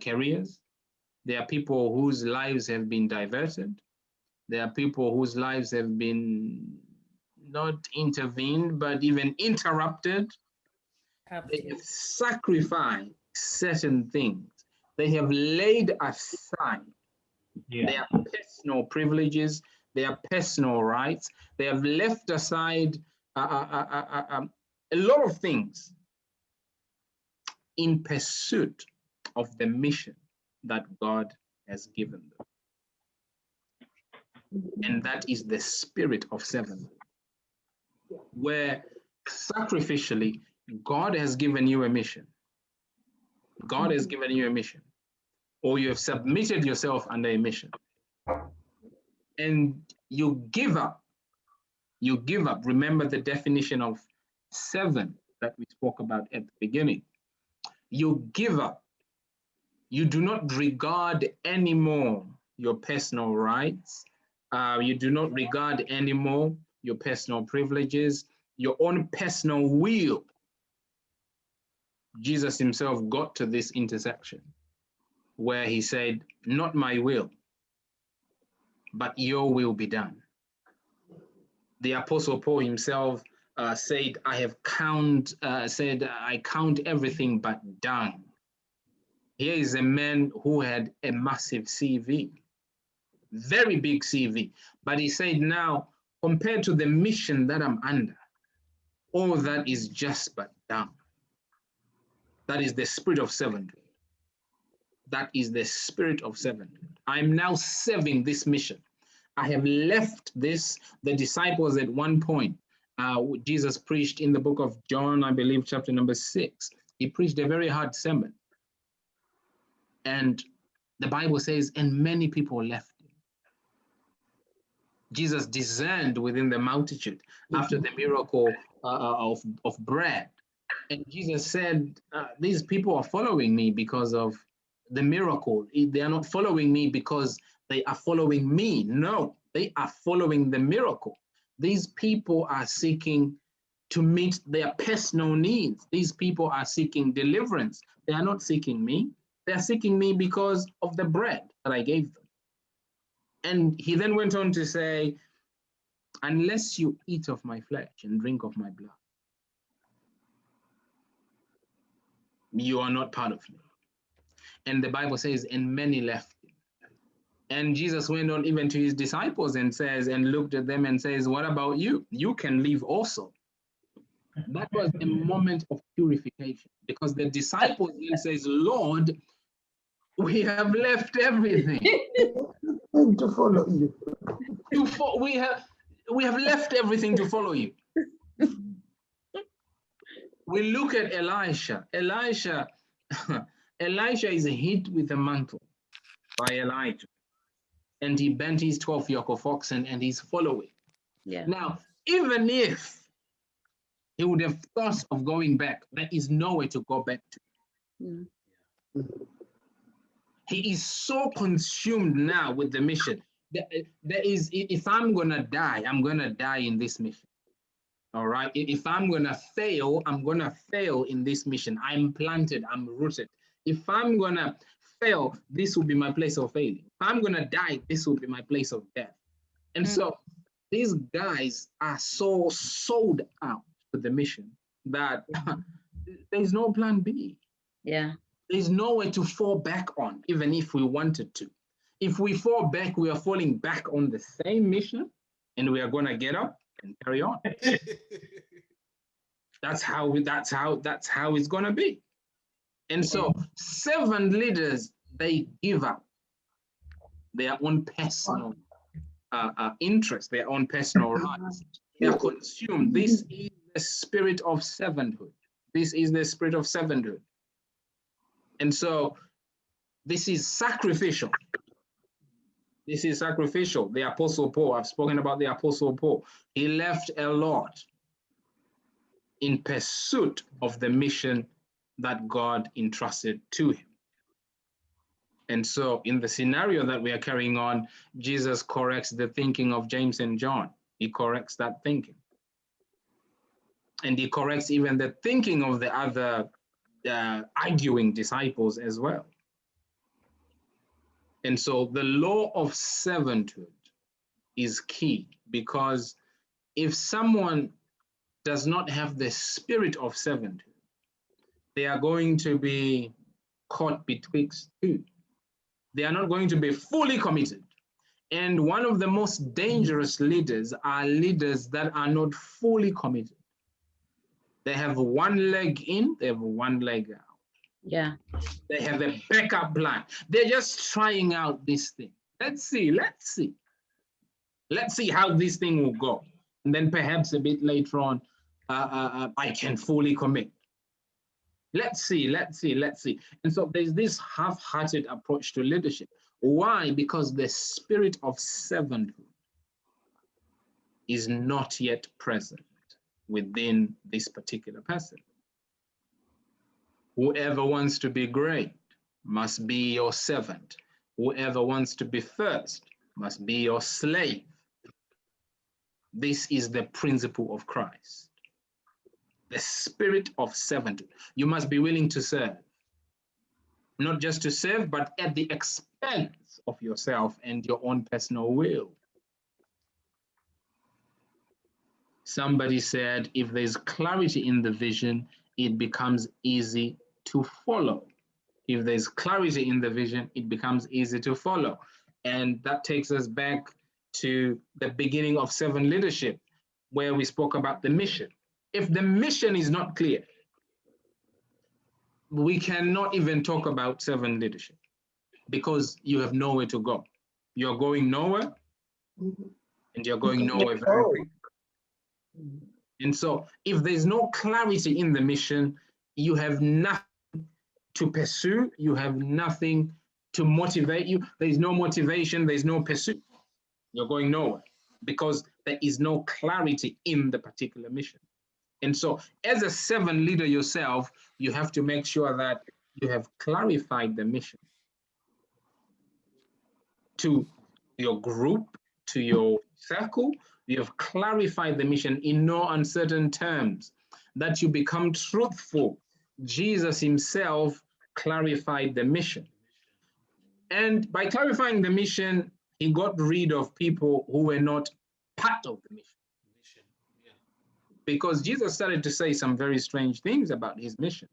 careers. There are people whose lives have been diverted. There are people whose lives have been not intervened, but even interrupted. They have sacrificed certain things. They have laid aside their personal privileges, their personal rights. They have left aside a lot of things in pursuit of the mission that God has given them. And that is the spirit of seven, where sacrificially, God has given you a mission. God has given you a mission, or you have submitted yourself under a mission. And you give up. You give up. Remember the definition of seven that we spoke about at the beginning. You give up. You do not regard anymore your personal rights. You do not regard anymore your personal privileges, your own personal will. Jesus himself got to this intersection where he said, not my will, but your will be done. The Apostle Paul himself said, I count everything but dung. Here is a man who had a massive CV, very big CV, but he said, now, compared to the mission that I'm under, all that is just but dung. That is the spirit of servanthood. That is the spirit of servanthood. I'm now serving this mission. I have left this. The disciples at one point, Jesus preached in the book of John, I believe, chapter number 6. He preached a very hard sermon. And the Bible says, and many people left him. Jesus discerned within the multitude after the miracle of bread. And Jesus said, these people are following me because of the miracle. They are not following me because they are following me. No, they are following the miracle. These people are seeking to meet their personal needs. These people are seeking deliverance. They are not seeking me. They are seeking me because of the bread that I gave them. And he then went on to say, unless you eat of my flesh and drink of my blood, you are not part of me. And the Bible says, and many left him. And Jesus went on even to his disciples and says, and looked at them and says, what about you? You can leave also. That was a moment of purification, because the disciples then says, Lord, we have left everything. And to follow you. We have left everything to follow you. We look at Elisha. Elisha is hit with a mantle by Elijah. And he bent his 12 yoke of oxen and he's following. Yeah. Now, even if he would have thought of going back, there is nowhere to go back to. Mm. He is so consumed now with the mission. There is, if I'm going to die, I'm going to die in this mission. All right. If I'm going to fail, I'm going to fail in this mission. I'm planted, I'm rooted. If I'm going to fail, this will be my place of failure. If I'm going to die, this will be my place of death. And so these guys are so sold out to the mission that there's no plan B. Yeah. There's nowhere to fall back on, even if we wanted to. If we fall back, we are falling back on the same mission, and we are going to get up and carry on. That's how it's going to be. And so servant leaders, they give up their own personal interests, their own personal rights. They are consumed. This is the spirit of servanthood. This is the spirit of servanthood. And so this is sacrificial. This is sacrificial. The Apostle Paul, I've spoken about the Apostle Paul. He left a lot in pursuit of the mission that God entrusted to him. And so in the scenario that we are carrying on, Jesus corrects the thinking of James and John. He corrects that thinking. And he corrects even the thinking of the other arguing disciples as well. And so the law of servanthood is key, because if someone does not have the spirit of servanthood, they are going to be caught betwixt two. They are not going to be fully committed. And one of the most dangerous leaders are leaders that are not fully committed. They have one leg in, they have one leg out. Yeah. They have a backup plan. They're just trying out this thing. Let's see. Let's see how this thing will go. And then perhaps a bit later on, I can fully commit. Let's see. And so there's this half-hearted approach to leadership. Why? Because the spirit of servanthood is not yet present within this particular person. Whoever wants to be great must be your servant. Whoever wants to be first must be your slave. This is the principle of Christ. The spirit of servanthood. You must be willing to serve. Not just to serve, but at the expense of yourself and your own personal will. Somebody said, if there's clarity in the vision, it becomes easy to follow. If there's clarity in the vision, it becomes easy to follow. And that takes us back to the beginning of servant leadership, where we spoke about the mission. If the mission is not clear, we cannot even talk about servant leadership because you have nowhere to go. You're going nowhere, and you're going nowhere very quickly. And so if there's no clarity in the mission, you have nothing to pursue, you have nothing to motivate you. There's no motivation, there's no pursuit. You're going nowhere because there is no clarity in the particular mission. And so as a servant leader yourself, you have to make sure that you have clarified the mission to your group, to your circle. You have clarified the mission in no uncertain terms, that you become truthful. Jesus himself clarified the mission. And by clarifying the mission, he got rid of people who were not part of the mission. Because Jesus started to say some very strange things about his mission,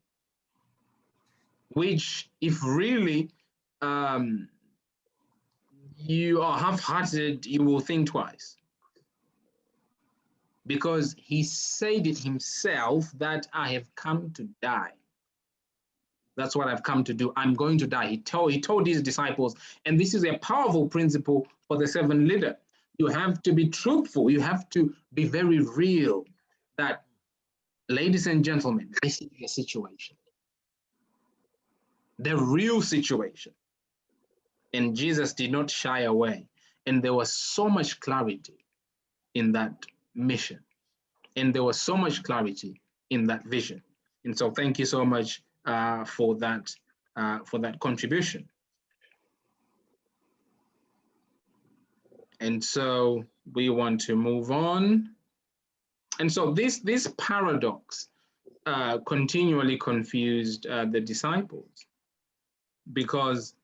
which if really you are half-hearted, you will think twice. Because he said it himself that I have come to die. That's what I've come to do. I'm going to die. He told his disciples, and this is a powerful principle for the servant leader. You have to be truthful. You have to be very real that, ladies and gentlemen, this is the situation. The real situation. And Jesus did not shy away. And there was so much clarity in that mission. And there was so much clarity in that vision. And so thank you so much for that contribution. And so we want to move on. And so this paradox continually confused the disciples, because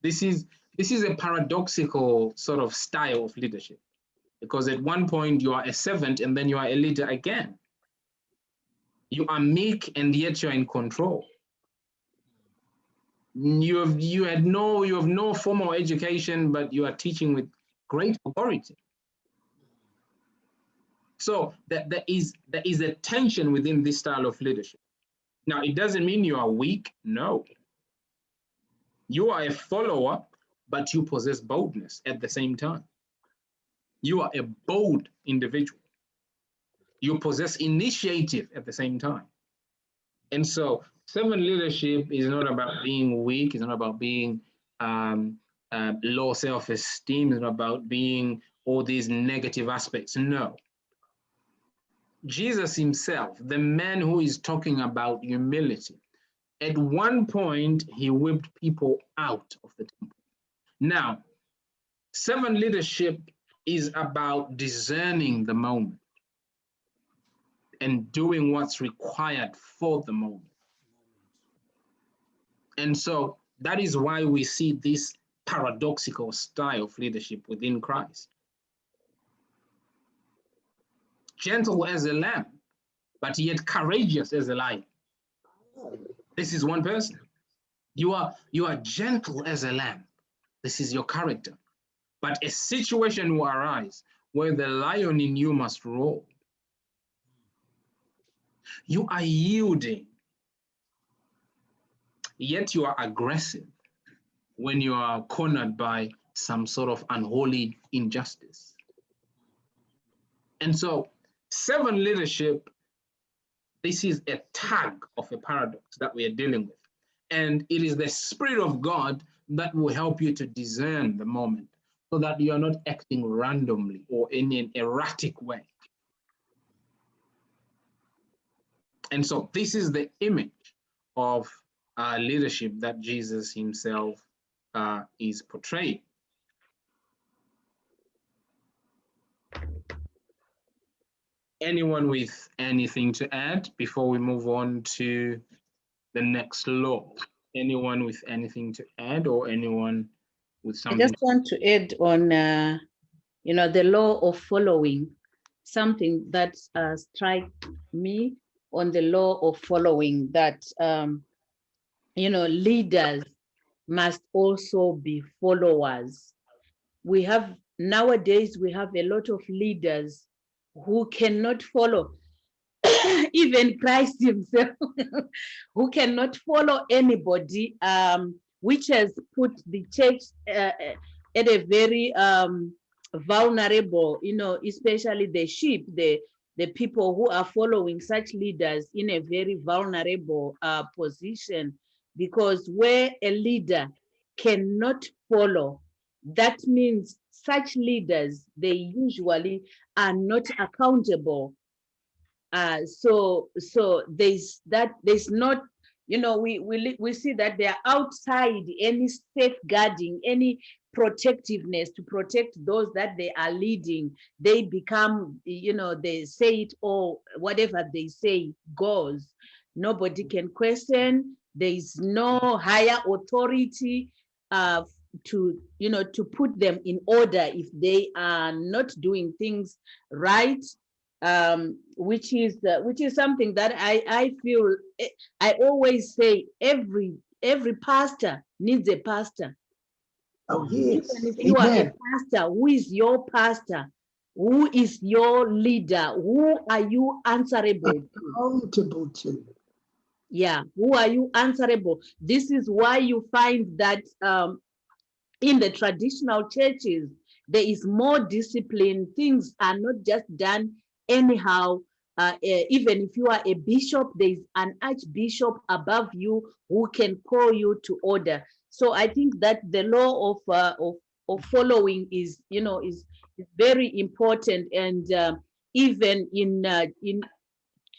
this is a paradoxical sort of style of leadership. Because at one point you are a servant and then you are a leader again. You are meek and yet you're in control. You have no formal education, but you are teaching with great authority. So there is a tension within this style of leadership. Now, it doesn't mean you are weak. No. You are a follower, but you possess boldness at the same time. You are a bold individual. You possess initiative at the same time. And so servant leadership is not about being weak. It's not about being low self-esteem. It's not about being all these negative aspects. No. Jesus himself, the man who is talking about humility, at one point he whipped people out of the temple. Now, servant leadership is about discerning the moment and doing what's required for the moment. And so that is why we see this paradoxical style of leadership within Christ. Gentle as a lamb, but yet courageous as a lion. This is one person. You are gentle as a lamb. This is your character. But a situation will arise where the lion in you must roar. You are yielding, yet you are aggressive when you are cornered by some sort of unholy injustice. And so, servant leadership, this is a tag of a paradox that we are dealing with. And it is the Spirit of God that will help you to discern the moment so that you are not acting randomly or in an erratic way. And so this is the image of leadership that Jesus himself is portraying. Anyone with anything to add before we move on to the next law? Anyone with anything to add, or anyone with I something? just want to add on, the law of following, something that strikes me on the law of following, that, leaders must also be followers. Nowadays, we have a lot of leaders who cannot follow, even Christ himself, who cannot follow anybody, which has put the church at a very vulnerable, especially the sheep, the people who are following such leaders in a very vulnerable position, because where a leader cannot follow, that means such leaders, they usually are not accountable. So there's not, we see that they are outside any safeguarding, any protectiveness to protect those that they are leading. They become, they say it, or whatever they say goes. Nobody can question. There is no higher authority to put them in order if they are not doing things right. Which is something that I feel, I always say, every pastor needs a pastor. Oh, yes. Even if you are a Amen. pastor, who is your pastor? Who is your leader? Who are you answerable to? Accountable to. Yeah, who are you answerable? This is why you find that in the traditional churches, there is more discipline. Things are not just done anyhow. Even if you are a bishop, there is an archbishop above you who can call you to order. So I think that the law of following is very important, and even in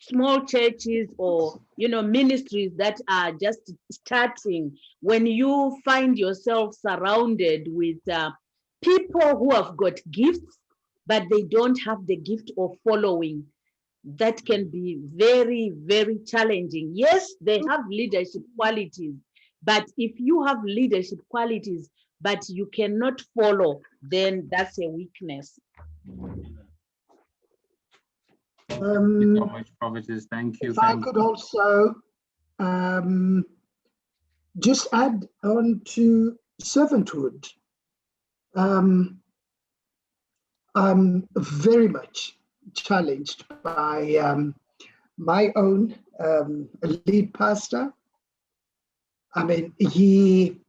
small churches or ministries that are just starting, when you find yourself surrounded with people who have got gifts but they don't have the gift of following, that can be very, very challenging. Yes, they have leadership qualities, but if you have leadership qualities but you cannot follow, then that's a weakness. Thank you so much, Prophetess. Thank you. If I could also just add on to servanthood. I'm very much challenged by my own lead pastor. I mean, he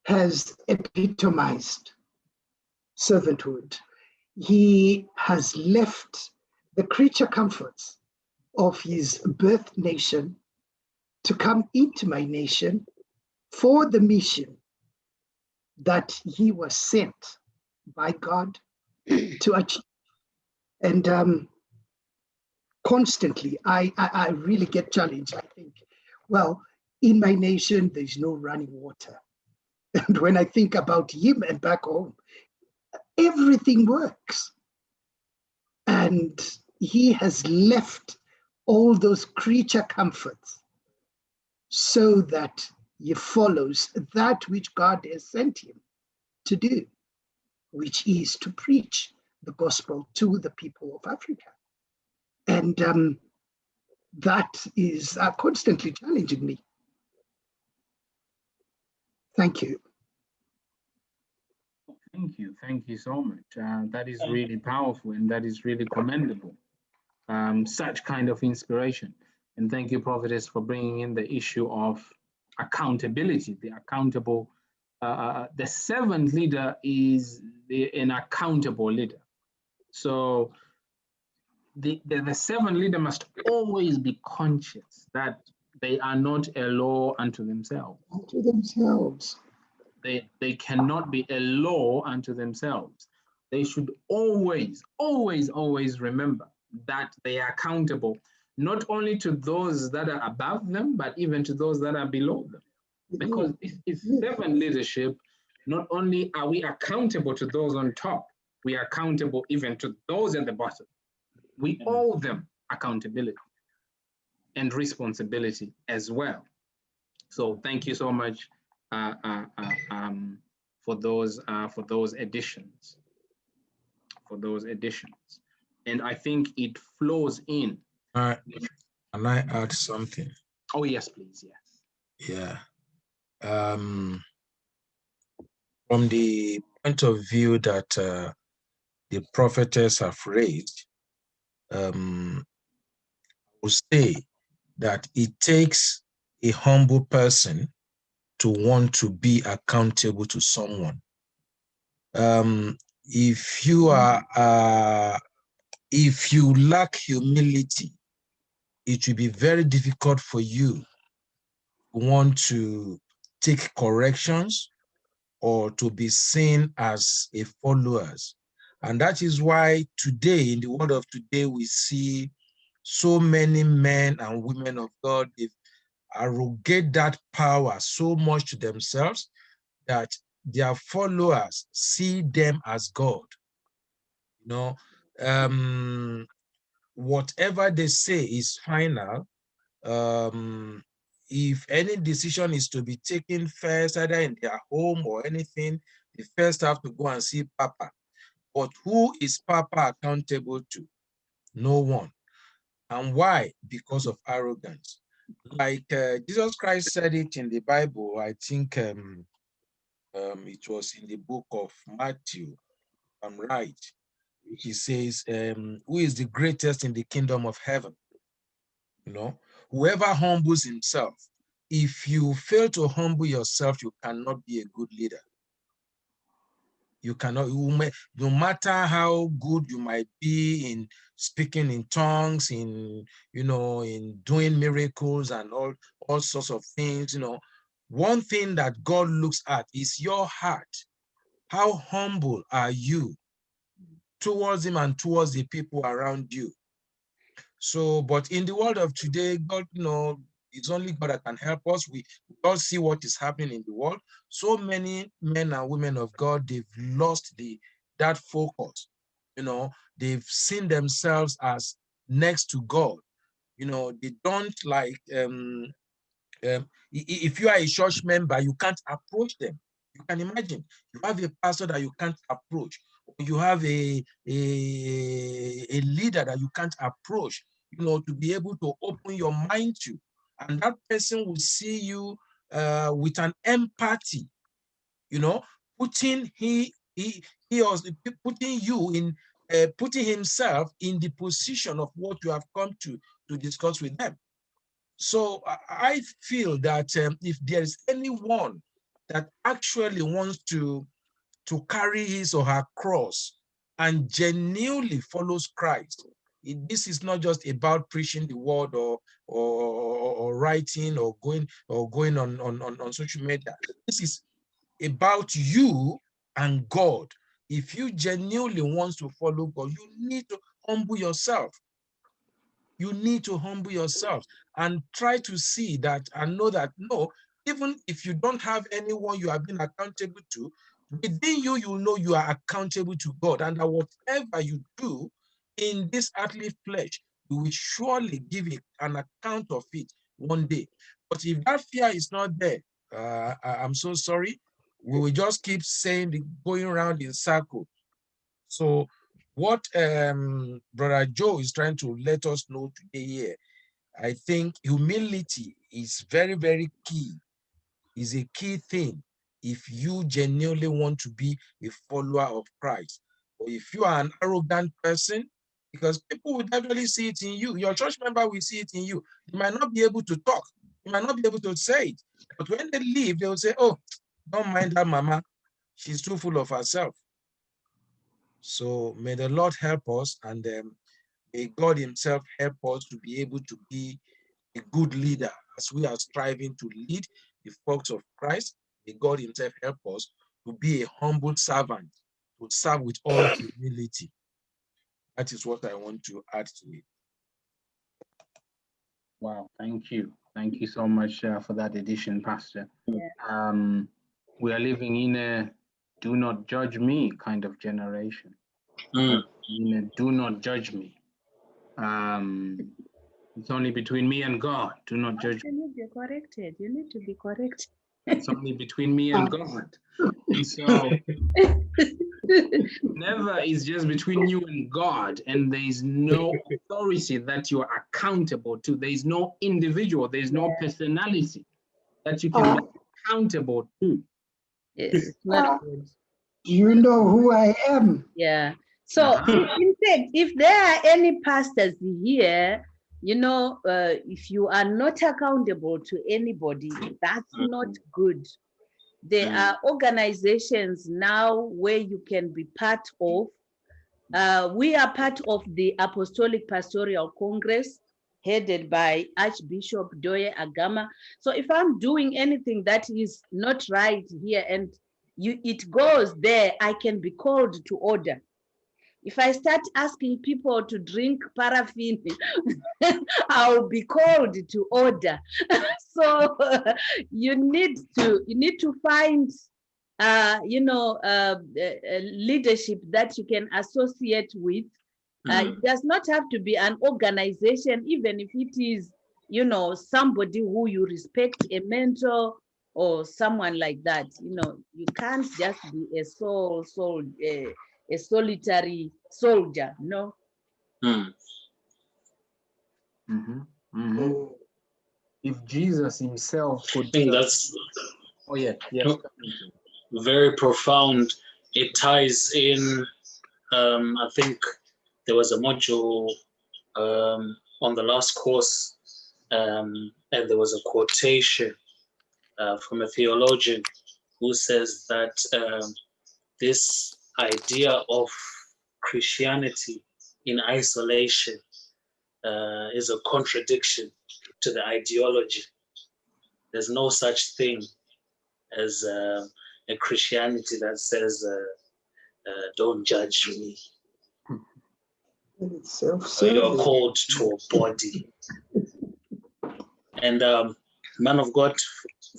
has epitomized servanthood. He has left the creature comforts of his birth nation to come into my nation for the mission that he was sent by God to achieve. And constantly, I really get challenged. I think, well, in my nation, there's no running water. And when I think about him and back home, everything works. And he has left all those creature comforts so that he follows that which God has sent him to do, which is to preach the gospel to the people of Africa. And that is constantly challenging me. Thank you. Thank you so much. That is really powerful and that is really commendable. Such kind of inspiration. And thank you, Prophetess, for bringing in the issue of accountability, the accountable. The servant leader is an accountable leader. So the servant leader must always be conscious that they are not a law unto themselves. Unto themselves. They cannot be a law unto themselves. They should always, always, always remember that they are accountable, not only to those that are above them, but even to those that are below them. Because it's servant leadership, not only are we accountable to those on top, we are accountable even to those at the bottom. We owe them accountability and responsibility as well. So thank you so much for those additions. And I think it flows in. Can I add something? Oh yes, please. Yes. Yeah. From the point of view that the prophetess have raised, I would say that it takes a humble person to want to be accountable to someone. If you lack humility, it will be very difficult for you to want to take corrections or to be seen as a followers. And that is why today, in the world of today, we see so many men and women of God, they arrogate that power so much to themselves that their followers see them as God. You know, whatever they say is final. If any decision is to be taken first, either in their home or anything, they first have to go and see Papa. But who is Papa accountable to? No one. And why? Because of arrogance. Like Jesus Christ said it in the Bible, I think it was in the book of Matthew, if I'm right. He says, who is the greatest in the kingdom of heaven? You know, whoever humbles himself. If you fail to humble yourself, you cannot be a good leader. You cannot, no matter how good you might be in speaking in tongues, in, in doing miracles and all sorts of things, one thing that God looks at is your heart. How humble are you towards him and towards the people around you? So, but in the world of today, God, it's only God that can help us. We all see what is happening in the world. So many men and women of God, they've lost that focus. They've seen themselves as next to God. They don't like, if you are a church member, you can't approach them. You can imagine, you have a pastor that you can't approach. You have a leader that you can't approach, to be able to open your mind to. And that person will see you with an empathy, putting putting you in, putting himself in the position of what you have come to discuss with them. So I feel that if there is anyone that actually wants to carry his or her cross and genuinely follows Christ, this is not just about preaching the word or writing or going on social media. This is about you and God. If you genuinely want to follow God, you need to humble yourself. You need to humble yourself and try to see that and know that, no, even if you don't have anyone you have been accountable to, within you, you know you are accountable to God, and that whatever you do in this earthly flesh, you will surely give an account of it one day. But if that fear is not there, I'm so sorry, we will just keep saying, going around in circle. So what Brother Joe is trying to let us know today here I think humility is very, very key, is a key thing if you genuinely want to be a follower of Christ. Or if you are an arrogant person, because people will definitely see it in you. Your church member will see it in you. You might not be able to talk. You might not be able to say it. But when they leave, they will say, oh, don't mind that mama. She's too full of herself. So may the Lord help us, and may God himself help us to be able to be a good leader as we are striving to lead the flocks of Christ. May God himself help us to be a humble servant, to serve with all humility. That is what I want to add to it. Wow, thank you. Thank you so much for that addition, Pastor. Yeah. We are living in a do not judge me kind of generation. In a do not judge me. It's only between me and God. Do not judge me. You need to be corrected. You need to be corrected. It's only between me and God. And so never is just between you and God, and there is no authority that you are accountable to. There is no individual, there is no personality that you can be accountable to. Yes, it's not good. You know who I am. Yeah. So in fact, if there are any pastors here, you know, if you are not accountable to anybody, that's not good. There are organizations now where you can be part of. We are part of the Apostolic Pastoral Congress, headed by Archbishop Doye Agama. So if I'm doing anything that is not right here and it goes there, I can be called to order. If I start asking people to drink paraffin, I'll be called to order. So you need to find leadership that you can associate with. It does not have to be an organization, even if it is, you know, somebody who you respect, a mentor or someone like that. You know, you can't just be a solitary soldier, no. If Jesus himself could, I think that's yes, very profound. It ties in. I think there was a module on the last course, and there was a quotation from a theologian who says that this idea of Christianity in isolation is a contradiction to the ideology. There's no such thing as a Christianity that says, don't judge me. You are called to a body. And man of God,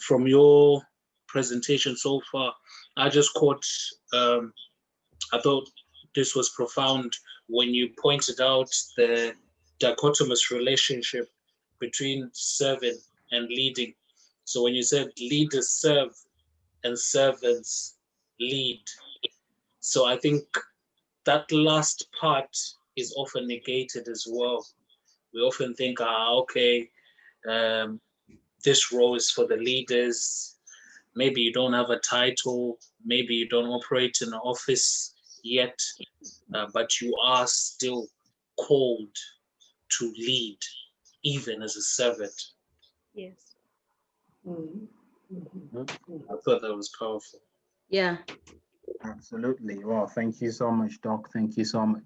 from your presentation so far, I just caught, I thought this was profound when you pointed out the dichotomous relationship between serving and leading. So when you said leaders serve and servants lead. So I think that last part is often negated as well. We often think, okay, this role is for the leaders. Maybe you don't have a title, maybe you don't operate in an office yet, but you are still called to lead, even as a servant. Yes. I thought that was powerful. Yeah. Absolutely. Well, thank you so much, Doc. Thank you so much.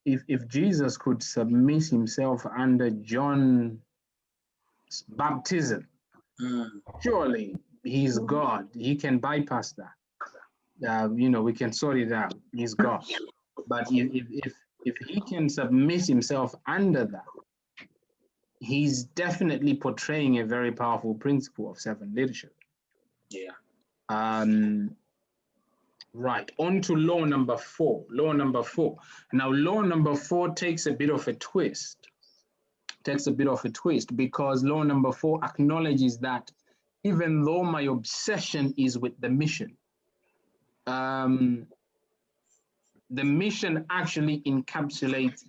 If Jesus could submit himself under John's baptism, surely he's God. He can bypass that. We can sort it out. He's God. But if he can submit himself under that, he's definitely portraying a very powerful principle of servant leadership. Yeah. Right, on to law number 4. Law number 4. Now, law number 4 takes a bit of a twist. Because law number 4 acknowledges that even though my obsession is with the mission, the mission actually encapsulates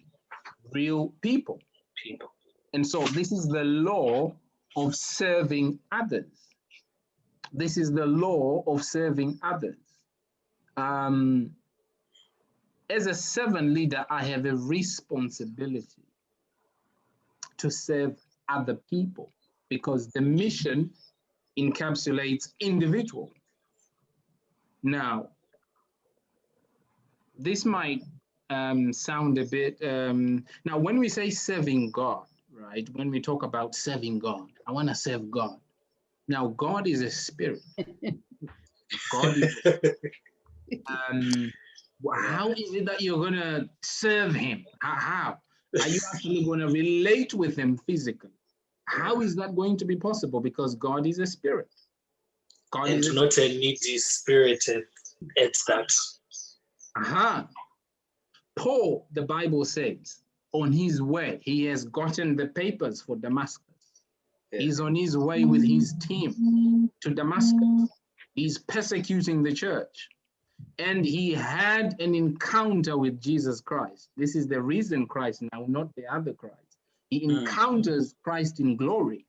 real people. And so this is the law of serving others. This is the law of serving others. As a servant leader, I have a responsibility to serve other people because the mission encapsulates individuals. Now, this might sound a bit, now when we say serving God, right? When we talk about serving God, I want to serve God. Now, God is a spirit. God is how is it that you're going to serve him? How? Are you actually going to relate with him physically? How is that going to be possible? Because God is a spirit. God and is not a needy spirit at that. Paul, the Bible says, on his way, he has gotten the papers for Damascus. Yeah. He's on his way with his team to Damascus. He's persecuting the church. And he had an encounter with Jesus Christ. This is the risen Christ now, not the other Christ. He encounters Christ in glory.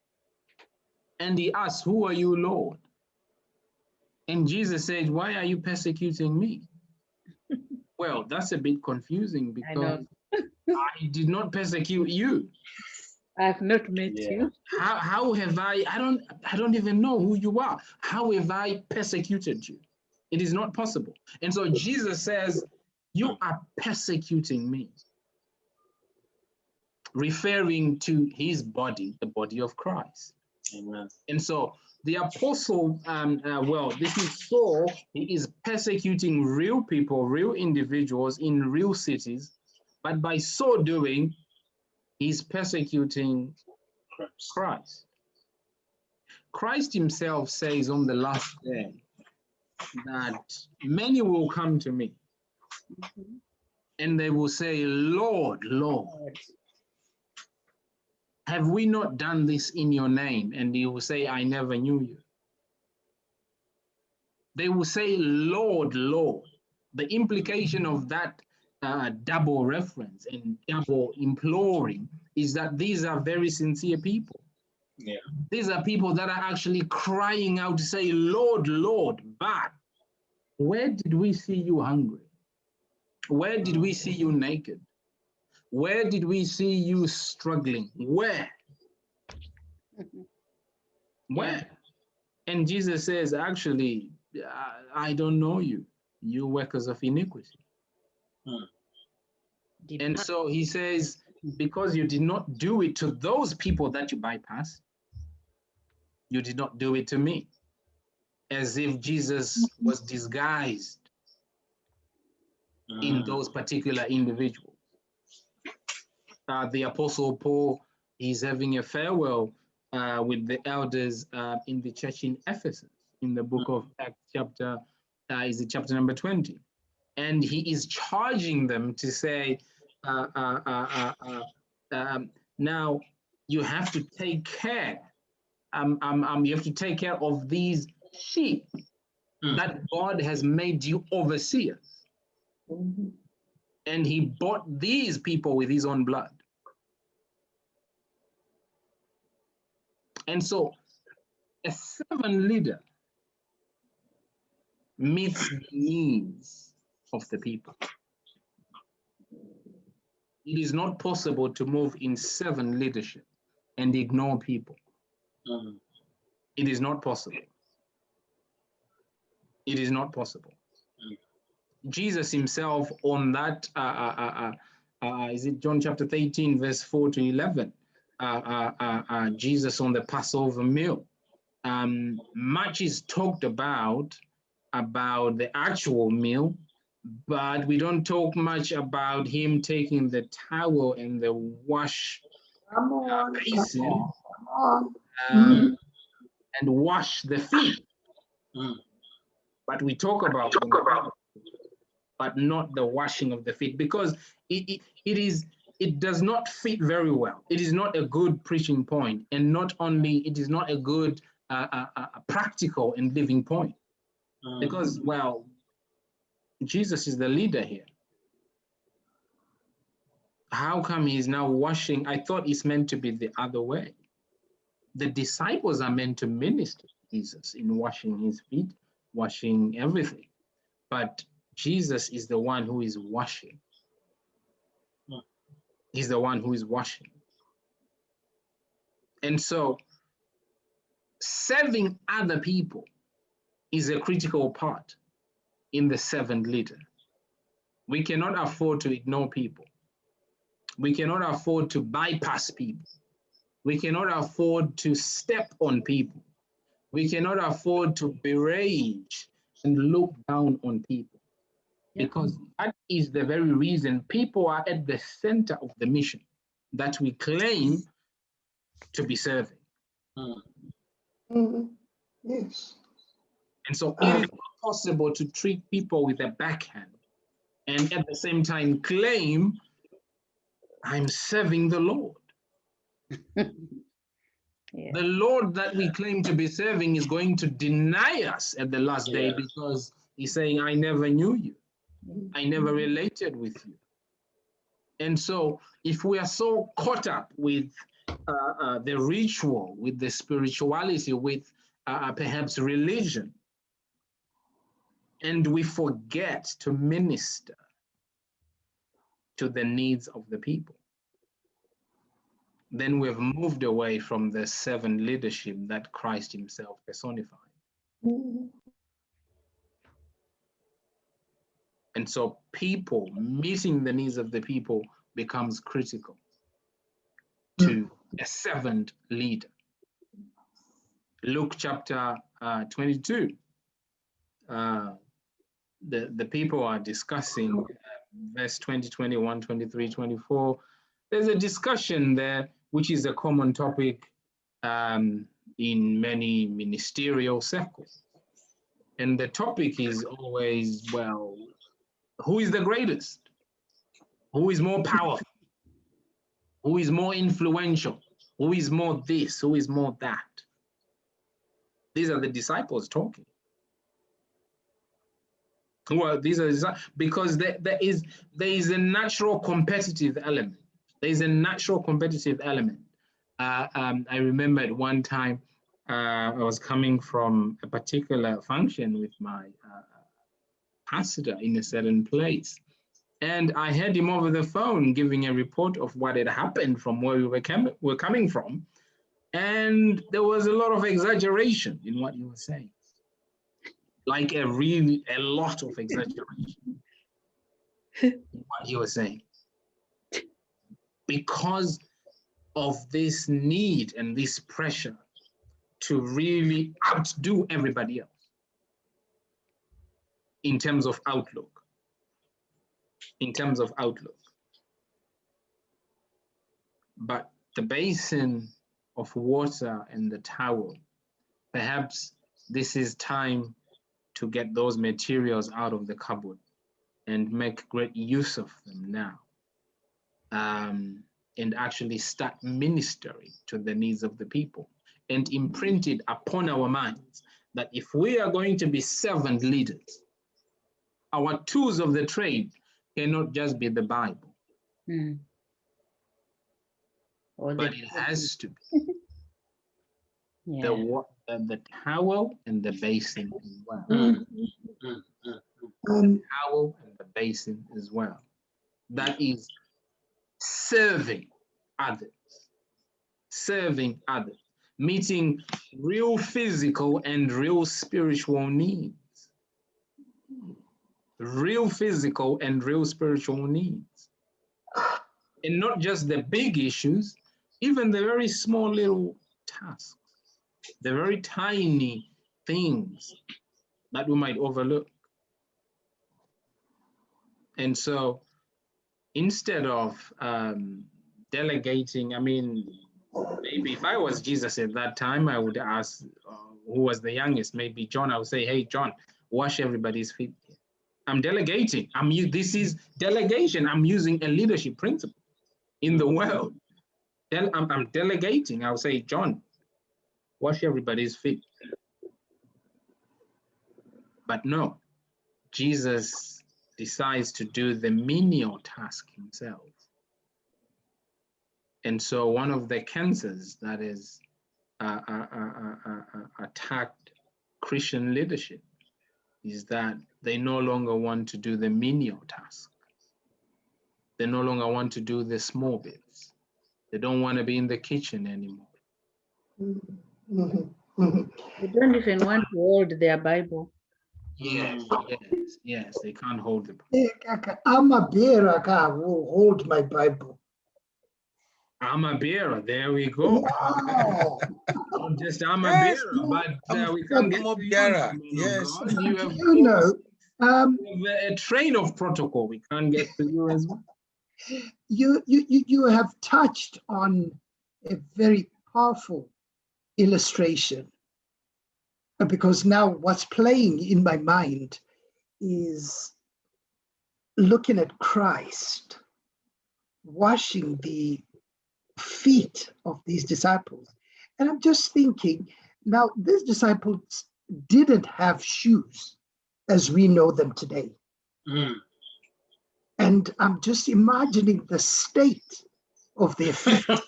And he asks, "Who are you, Lord?" And Jesus said, "Why are you persecuting me?" Well, that's a bit confusing because I did not persecute you. I've not met you. How have I don't even know who you are. How have I persecuted you? It is not possible. And so Jesus says, "You are persecuting me," referring to his body, the body of Christ. Amen. And so the apostle, this is Saul, he is persecuting real people, real individuals in real cities, but by so doing, he's persecuting Christ. Christ himself says on the last day that many will come to me and they will say, "Lord, Lord, have we not done this in your name?" And he will say, "I never knew you." They will say, "Lord, Lord." The implication of that double reference and double imploring is that these are very sincere people. Yeah. These are people that are actually crying out to say, "Lord, Lord," but where did we see you hungry? Where did we see you naked? Where did we see you struggling? Where? Where? And Jesus says, "Actually, I don't know you, you workers of iniquity." And so he says, because you did not do it to those people that you bypassed, you did not do it to me. As if Jesus was disguised in those particular individuals. The Apostle Paul is having a farewell with the elders in the church in Ephesus, in the book of Acts chapter number 20. And he is charging them to say, now you have to take care. You have to take care of these sheep that God has made you overseers. And he bought these people with his own blood. And so a servant leader meets the needs of the people. It is not possible to move in servant leadership and ignore people. It is not possible. It is not possible. Jesus himself on that, is it John chapter 13, verse 4 to 11? Jesus on the Passover meal. Much is talked about the actual meal, but we don't talk much about him taking the towel and the wash basin and wash the feet. But we talk about but not the washing of the feet, because it does not fit very well. It is not a good preaching point, and not only it is not a good practical and living point, because, well, Jesus is the leader here. How come he's now washing? I thought it's meant to be the other way. The disciples are meant to minister to Jesus in washing his feet, washing everything. But Jesus is the one who is washing. He's the one who is washing. And so serving other people is a critical part in the servant leader. We cannot afford to ignore people. We cannot afford to bypass people. We cannot afford to step on people. We cannot afford to berate and look down on people. Yeah. Because that is the very reason people are at the center of the mission that we claim to be serving. Yes. And so it is not possible to treat people with a backhand and at the same time claim, I'm serving the Lord. Yeah. The Lord that we claim to be serving is going to deny us at the last day because he's saying, I never knew you. I never related with you. And so if we are so caught up with the ritual, with the spirituality, with perhaps religion, and we forget to minister to the needs of the people, then we've moved away from the servant leadership that Christ himself personified. And so people, meeting the needs of the people becomes critical to a servant leader. Luke chapter 22, the people are discussing verse 20, 21, 23, 24. There's a discussion there, which is a common topic in many ministerial circles. And the topic is always, well, who is the greatest? Who is more powerful? Who is more influential? Who is more this? Who is more that? These are the disciples talking. Well, because there is a natural competitive element. There is a natural competitive element. I remember at one time I was coming from a particular function with my pastor in a certain place, and I heard him over the phone giving a report of what had happened from where we were coming from, and there was a lot of exaggeration in what he was saying. Like a lot of exaggeration in what he was saying. Because of this need and this pressure to really outdo everybody else in terms of outlook. But the basin of water and the towel, perhaps this is time to get those materials out of the cupboard and make great use of them now, and actually start ministering to the needs of the people and imprint it upon our minds that if we are going to be servant leaders, our tools of the trade cannot just be the Bible, but it has to be the towel and the basin as well. The towel and the basin as well. That is serving others, meeting real physical and real spiritual needs. Real physical and real spiritual needs. And not just the big issues, even the very small little tasks, the very tiny things that we might overlook. And so instead of delegating, I mean, maybe if I was Jesus at that time, I would ask who was the youngest, maybe John. I would say, hey, John, wash everybody's feet. I'm delegating. This is delegation. I'm using a leadership principle in the world. I'm delegating. I'll say, John, wash everybody's feet. But no, Jesus decides to do the menial task himself. And so one of the cancers that is attacked Christian leadership is that they no longer want to do the menial task. They no longer want to do the small bits. They don't want to be in the kitchen anymore. They don't even want to hold their Bible. Yes, yes, they can't hold it. I'm a bearer, God will hold my Bible. I'm a bearer. There we go. Wow. Not just I'm a Yes, bearer, but we I'm can't get a to you, bearer. man of Yes. God. You have You know, a train of protocol. We can't get to you as well. you have touched on a very powerful illustration, because now what's playing in my mind is looking at Christ washing the feet of these disciples. And I'm just thinking, now these disciples didn't have shoes as we know them today. And I'm just imagining the state of their feet. I'm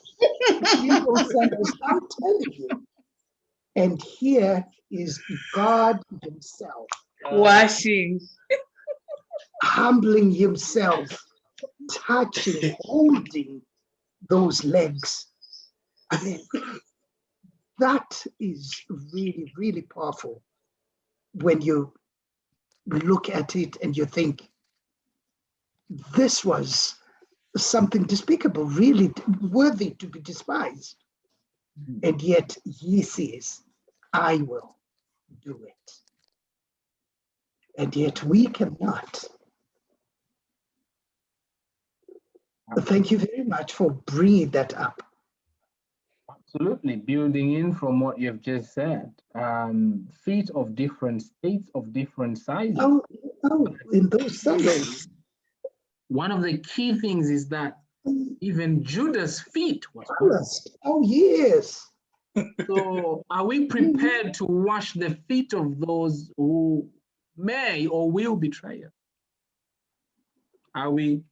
telling you. And here is God himself Washing. humbling himself, touching, holding those legs. I mean, that is really, really powerful when you look at it and you think, this was something despicable, really worthy to be despised. And yet he says, I will do it. And yet we cannot. Thank you very much for bringing that up. Absolutely, building in from what you've just said. Feet of different states, of different sizes. Oh, in those sandals. One of the key things is that even Judas' feet was calloused. Oh, yes. So are we prepared to wash the feet of those who may or will betray us? Are we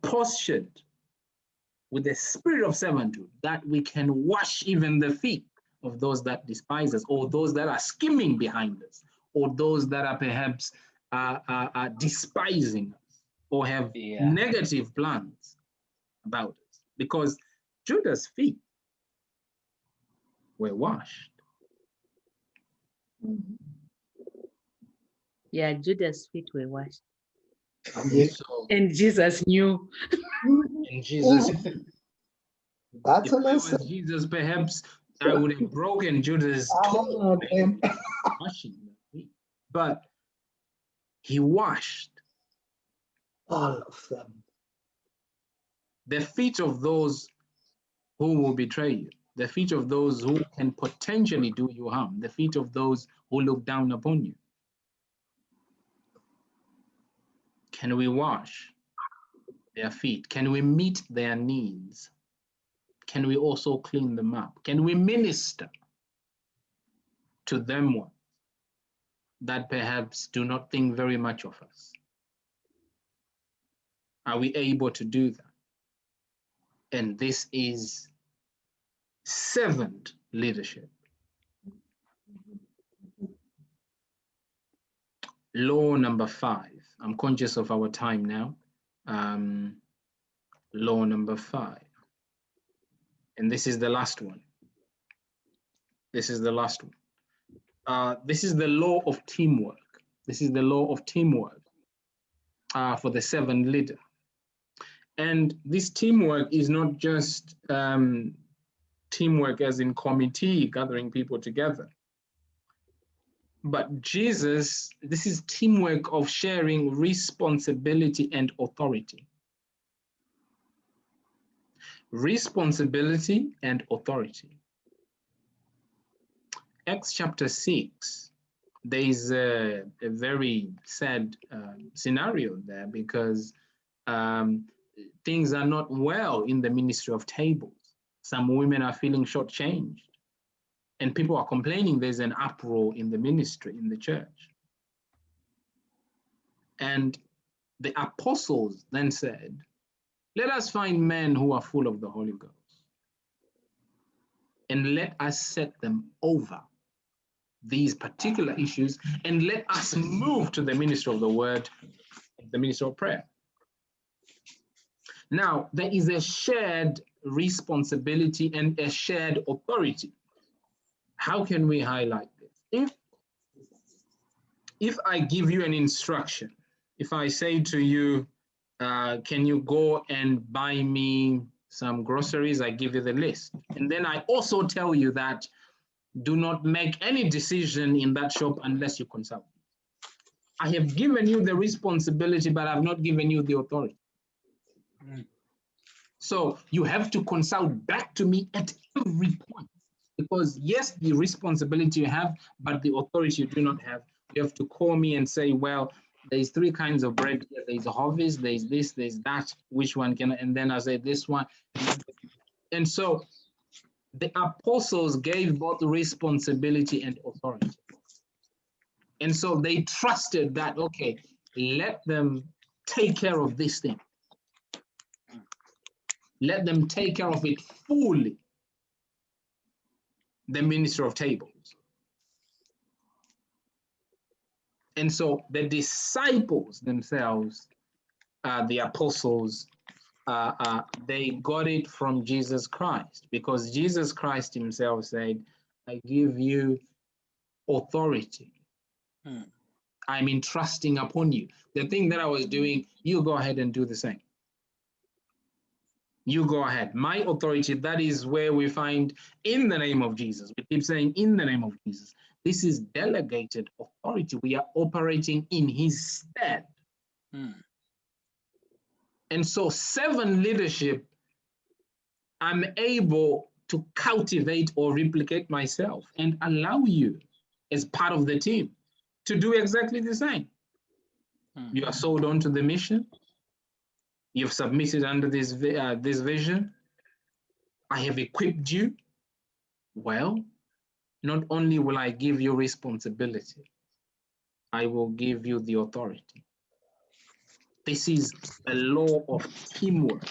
postured with the spirit of servanthood that we can wash even the feet of those that despise us, or those that are skimming behind us, or those that are perhaps despising us, or have negative plans about us? Because Judas' feet were washed. Yeah, Judas' feet were washed. Yes. So, And Jesus knew. and Jesus, That's if a I was lesson. Jesus, perhaps I would have broken Judas' toe washing the feet. But he washed all of them. The feet of those who will betray you, the feet of those who can potentially do you harm, the feet of those who look down upon you. Can we wash their feet? Can we meet their needs? Can we also clean them up? Can we minister to them that perhaps do not think very much of us? Are we able to do that? And this is servant leadership. Law number 5. I'm conscious of our time now. Law number 5. And this is the last one. This is the last one. This is the law of teamwork. This is the law of teamwork for the servant leader. And this teamwork is not just teamwork as in committee, gathering people together. But Jesus, this is teamwork of sharing responsibility and authority. Responsibility and authority. Acts chapter 6, there is a very sad scenario there because things are not well in the ministry of tables. Some women are feeling shortchanged. And people are complaining there's an uproar in the ministry, in the church. And the apostles then said, Let us find men who are full of the Holy Ghost, and let us set them over these particular issues, and let us move to the ministry of the word, the ministry of prayer. Now, there is a shared responsibility and a shared authority. How can we highlight this? If I give you an instruction, if I say to you, can you go and buy me some groceries? I give you the list. And then I also tell you that do not make any decision in that shop unless you consult. I have given you the responsibility, but I've not given you the authority. So you have to consult back to me at every point, because yes, the responsibility you have, but the authority you do not have. You have to call me and say, well, there's 3 kinds of bread here. There's a harvest, there's this, there's that. Which one can I? And then I say this one. And so the apostles gave both responsibility and authority. And so they trusted that, okay, let them take care of this thing. Let them take care of it fully. The ministry of tables. And so the disciples themselves, the apostles, they got it from Jesus Christ, because Jesus Christ himself said, I give you authority. I'm entrusting upon you. The thing that I was doing, you go ahead and do the same. You go ahead. My authority, that is where we find in the name of Jesus. We keep saying in the name of Jesus. This is delegated authority. We are operating in his stead. And so 7 leadership, I'm able to cultivate or replicate myself and allow you as part of the team to do exactly the same. You are sold on to the mission. You've submitted under this vision. I have equipped you. Well, not only will I give you responsibility, I will give you the authority. This is a law of teamwork,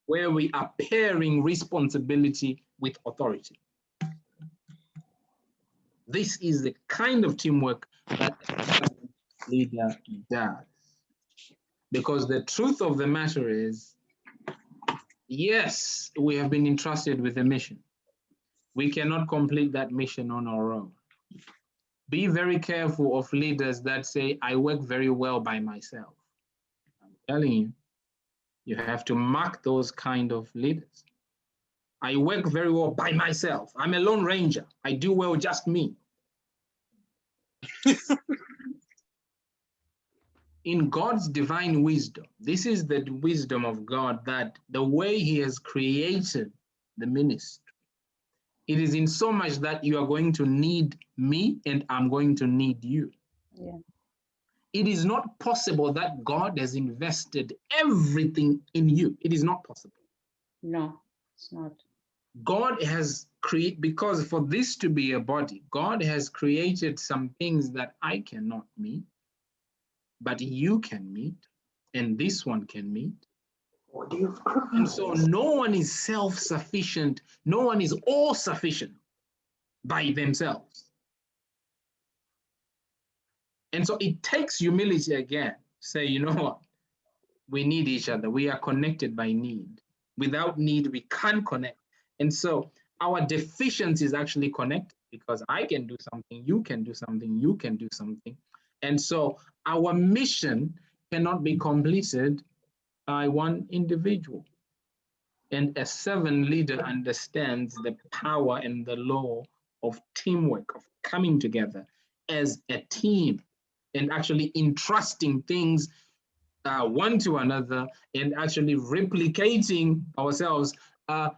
where we are pairing responsibility with authority. This is the kind of teamwork that a leader does. Because the truth of the matter is, yes, we have been entrusted with a mission. We cannot complete that mission on our own. Be very careful of leaders that say, I work very well by myself. I'm telling you, you have to mark those kind of leaders. I work very well by myself. I'm a lone ranger. I do well, just me. In God's divine wisdom, this is the wisdom of God, that the way he has created the ministry, it is in so much that you are going to need me and I'm going to need you. Yeah. It is not possible that God has invested everything in you. It is not possible. No, it's not. God has created, because for this to be a body, God has created some things that I cannot meet, but you can meet, and this one can meet. Body of Christ. And so no one is self-sufficient. No one is all-sufficient by themselves. And so it takes humility again. Say, you know what? We need each other. We are connected by need. Without need, we can't connect. And so our deficiencies actually connect, because I can do something, you can do something, you can do something. And so our mission cannot be completed by one individual. And a 7 leader understands the power and the law of teamwork, of coming together as a team and actually entrusting things one to another and actually replicating ourselves. A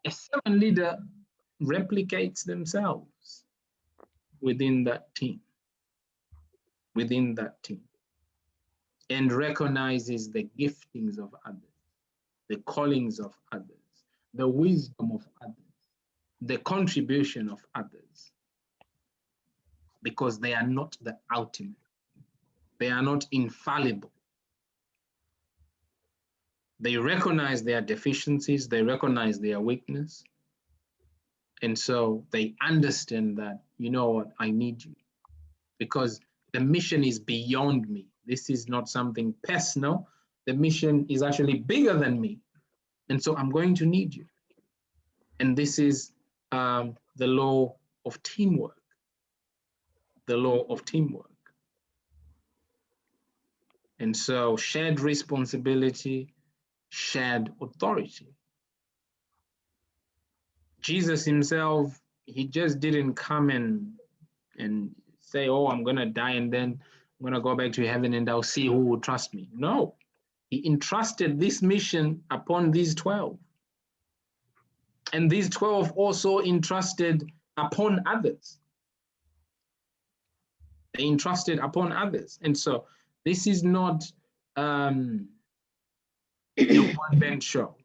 7 leader replicates themselves within that team, and recognizes the giftings of others, the callings of others, the wisdom of others, the contribution of others, because they are not the ultimate. They are not infallible. They recognize their deficiencies, they recognize their weakness. And so they understand that, you know what, I need you. Because the mission is beyond me. This is not something personal. The mission is actually bigger than me. And so I'm going to need you. And this is the law of teamwork. The law of teamwork. And so shared responsibility, shared authority. Jesus himself, he just didn't come and say, oh, I'm going to die and then I'm going to go back to heaven and I'll see who will trust me. No, he entrusted this mission upon these 12. And these 12 also entrusted upon others. They entrusted upon others. And so this is not a one-man show.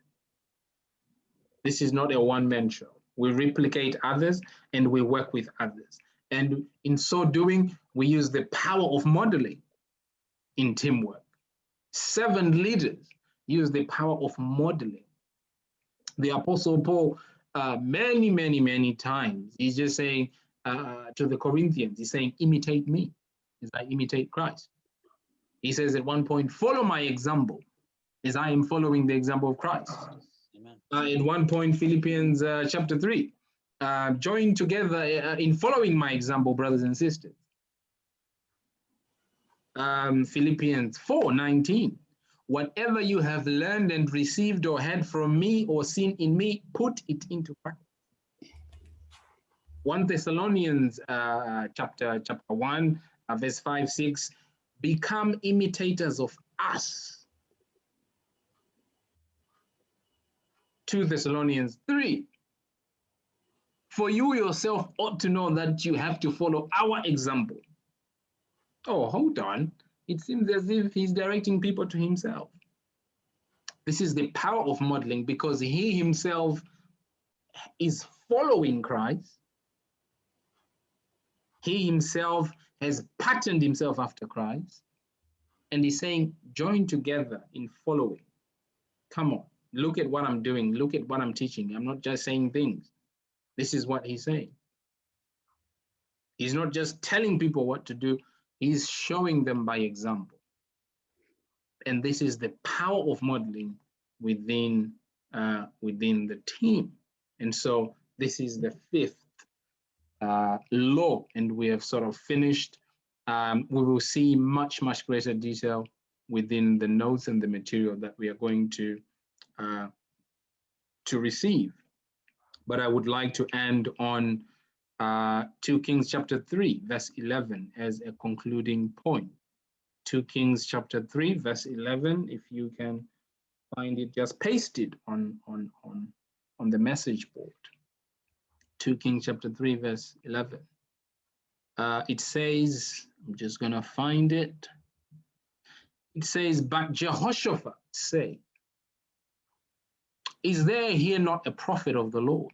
This is not a one-man show. We replicate others and we work with others. And in so doing, we use the power of modeling in teamwork. 7 leaders use the power of modeling. The Apostle Paul, many times, he's just saying to the Corinthians, he's saying, imitate me as I imitate Christ. He says at one point, follow my example as I am following the example of Christ. At one point, Philippians chapter 3, join together in following my example, brothers and sisters. Philippians 4:19, whatever you have learned and received or heard from me or seen in me, put it into practice. 1 Thessalonians chapter 1, verse 5-6, become imitators of us. 2 Thessalonians 3, for you yourself ought to know that you have to follow our example. Oh, hold on. It seems as if he's directing people to himself. This is the power of modeling because he himself is following Christ. He himself has patterned himself after Christ. And he's saying, join together in following. Come on, look at what I'm doing. Look at what I'm teaching. I'm not just saying things. This is what he's saying. He's not just telling people what to do. He's showing them by example. And this is the power of modeling within the team. And so this is the 5th law, and we have sort of finished. We will see much greater detail within the notes and the material that we are going to receive. But I would like to end on 2 Kings chapter 3, verse 11 as a concluding point. 2 Kings chapter 3, verse 11. If you can find it, just paste it on the message board. 2 Kings chapter 3, verse 11. It says, I'm just going to find it. It says, but Jehoshaphat said, is there here not a prophet of the Lord,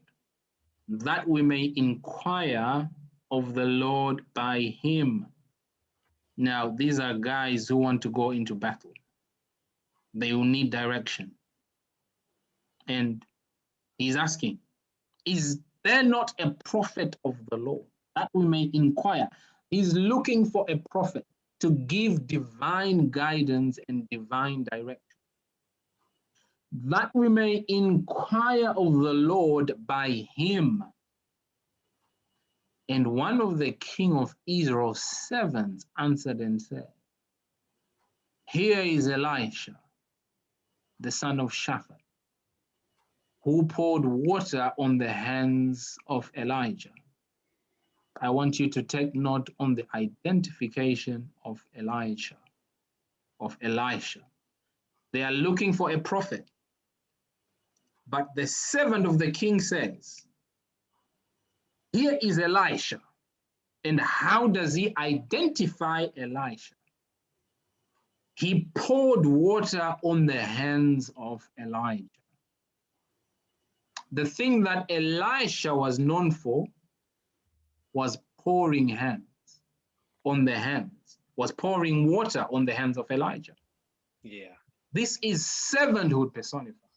that we may inquire of the Lord by him? Now, these are guys who want to go into battle. They will need direction. And he's asking, is there not a prophet of the Lord, that we may inquire? He's looking for a prophet to give divine guidance and divine direction, that we may inquire of the Lord by him. And one of the king of Israel's servants answered and said, here is Elisha, the son of Shaphat, who poured water on the hands of Elijah. I want you to take note on the identification of Elisha. They are looking for a prophet. But the servant of the king says, here is Elisha. And how does he identify Elisha? He poured water on the hands of Elijah. The thing that Elisha was known for was pouring pouring water on the hands of Elijah. Yeah. This is servanthood personified.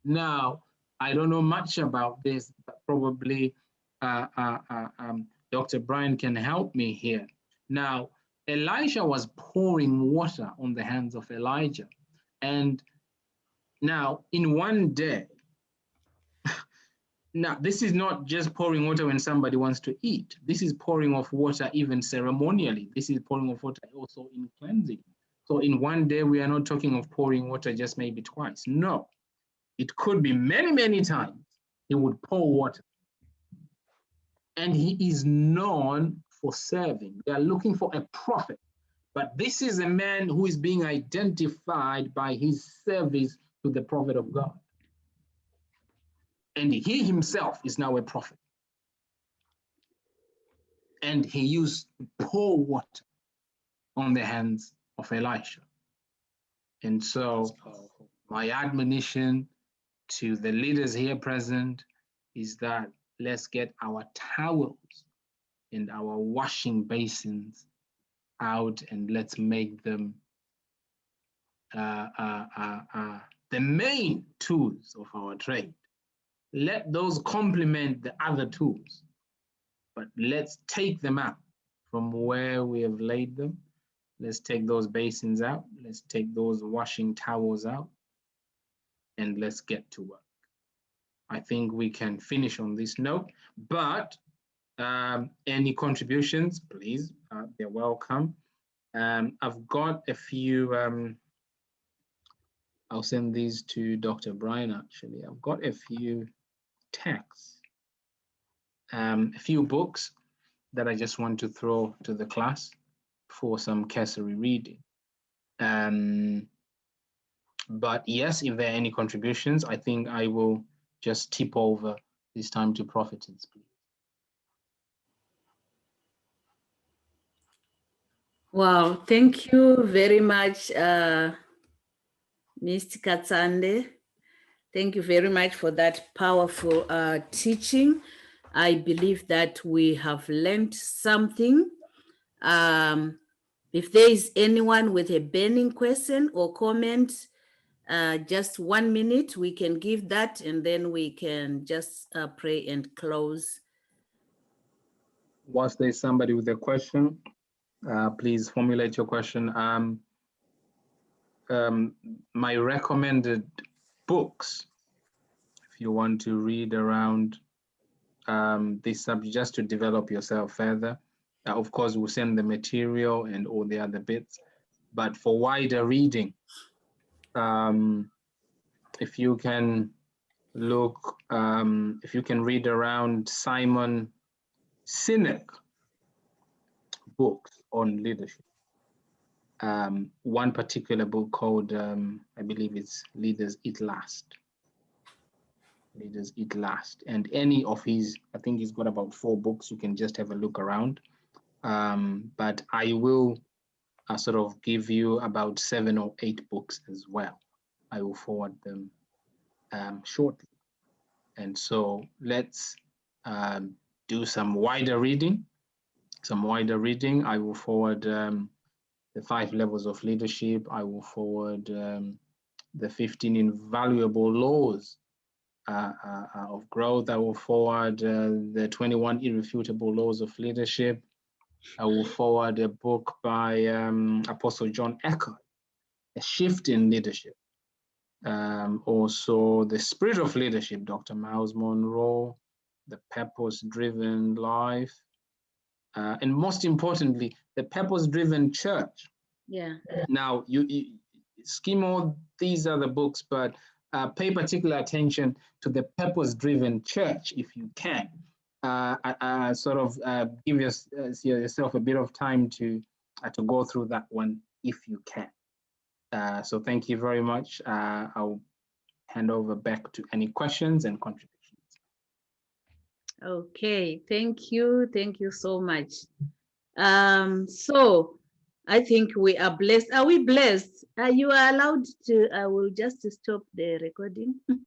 Now, I don't know much about this, but probably Dr. Brian can help me here. Now, Elisha was pouring water on the hands of Elijah. And now, in one day, now this is not just pouring water when somebody wants to eat. This is pouring of water even ceremonially. This is pouring of water also in cleansing. So in one day, we are not talking of pouring water just maybe twice. No, it could be many, many times he would pour water. And he is known for serving. They are looking for a prophet. But this is a man who is being identified by his service to the prophet of God. And he himself is now a prophet. And he used to pour water on the hands of Elisha. And so my admonition to the leaders here present is that let's get our towels and our washing basins out, and let's make them the main tools of our trade. Let those complement the other tools, but let's take them out from where we have laid them. Let's take those basins out. Let's take those washing towels out, and let's get to work. I think we can finish on this note, but any contributions, please, they're welcome. I've got a few, I'll send these to Dr. Brian, actually. I've got a few texts, a few books that I just want to throw to the class for some cursory reading. But yes, if there are any contributions, I think I will just tip over this time to Prophetess, please. Wow, thank you very much, Mr. Katsande. Thank you very much for that powerful teaching. I believe that we have learned something. If there is anyone with a burning question or comment, just 1 minute, we can give that, and then we can just pray and close. Whilst there's somebody with a question, please formulate your question. My recommended books, if you want to read around this subject, just to develop yourself further. Of course, we'll send the material and all the other bits, but for wider reading, if you can look, if you can read around Simon Sinek books on leadership. One particular book called, I believe it's Leaders Eat Last. Leaders Eat Last. And any of his, I think he's got about 4 books, you can just have a look around. But I will sort of give you about 7 or 8 books as well. I will forward them shortly. And so let's do some wider reading. I will forward the 5 levels of leadership. I will forward the 15 invaluable laws of growth. I will forward the 21 irrefutable laws of leadership. I will forward a book by Apostle John Eckhart, A Shift in Leadership. Also, The Spirit of Leadership, Dr. Miles Monroe, The Purpose-Driven Life, and most importantly, The Purpose-Driven Church. Yeah. Now, you skim all these other books, but pay particular attention to The Purpose-Driven Church if you can. Sort of give yourself a bit of time to go through that one if you can. So thank you very much. I'll hand over back to any questions and contributions. Okay, thank you so much. So I think we are blessed. Are we blessed? You are allowed to, I will just stop the recording.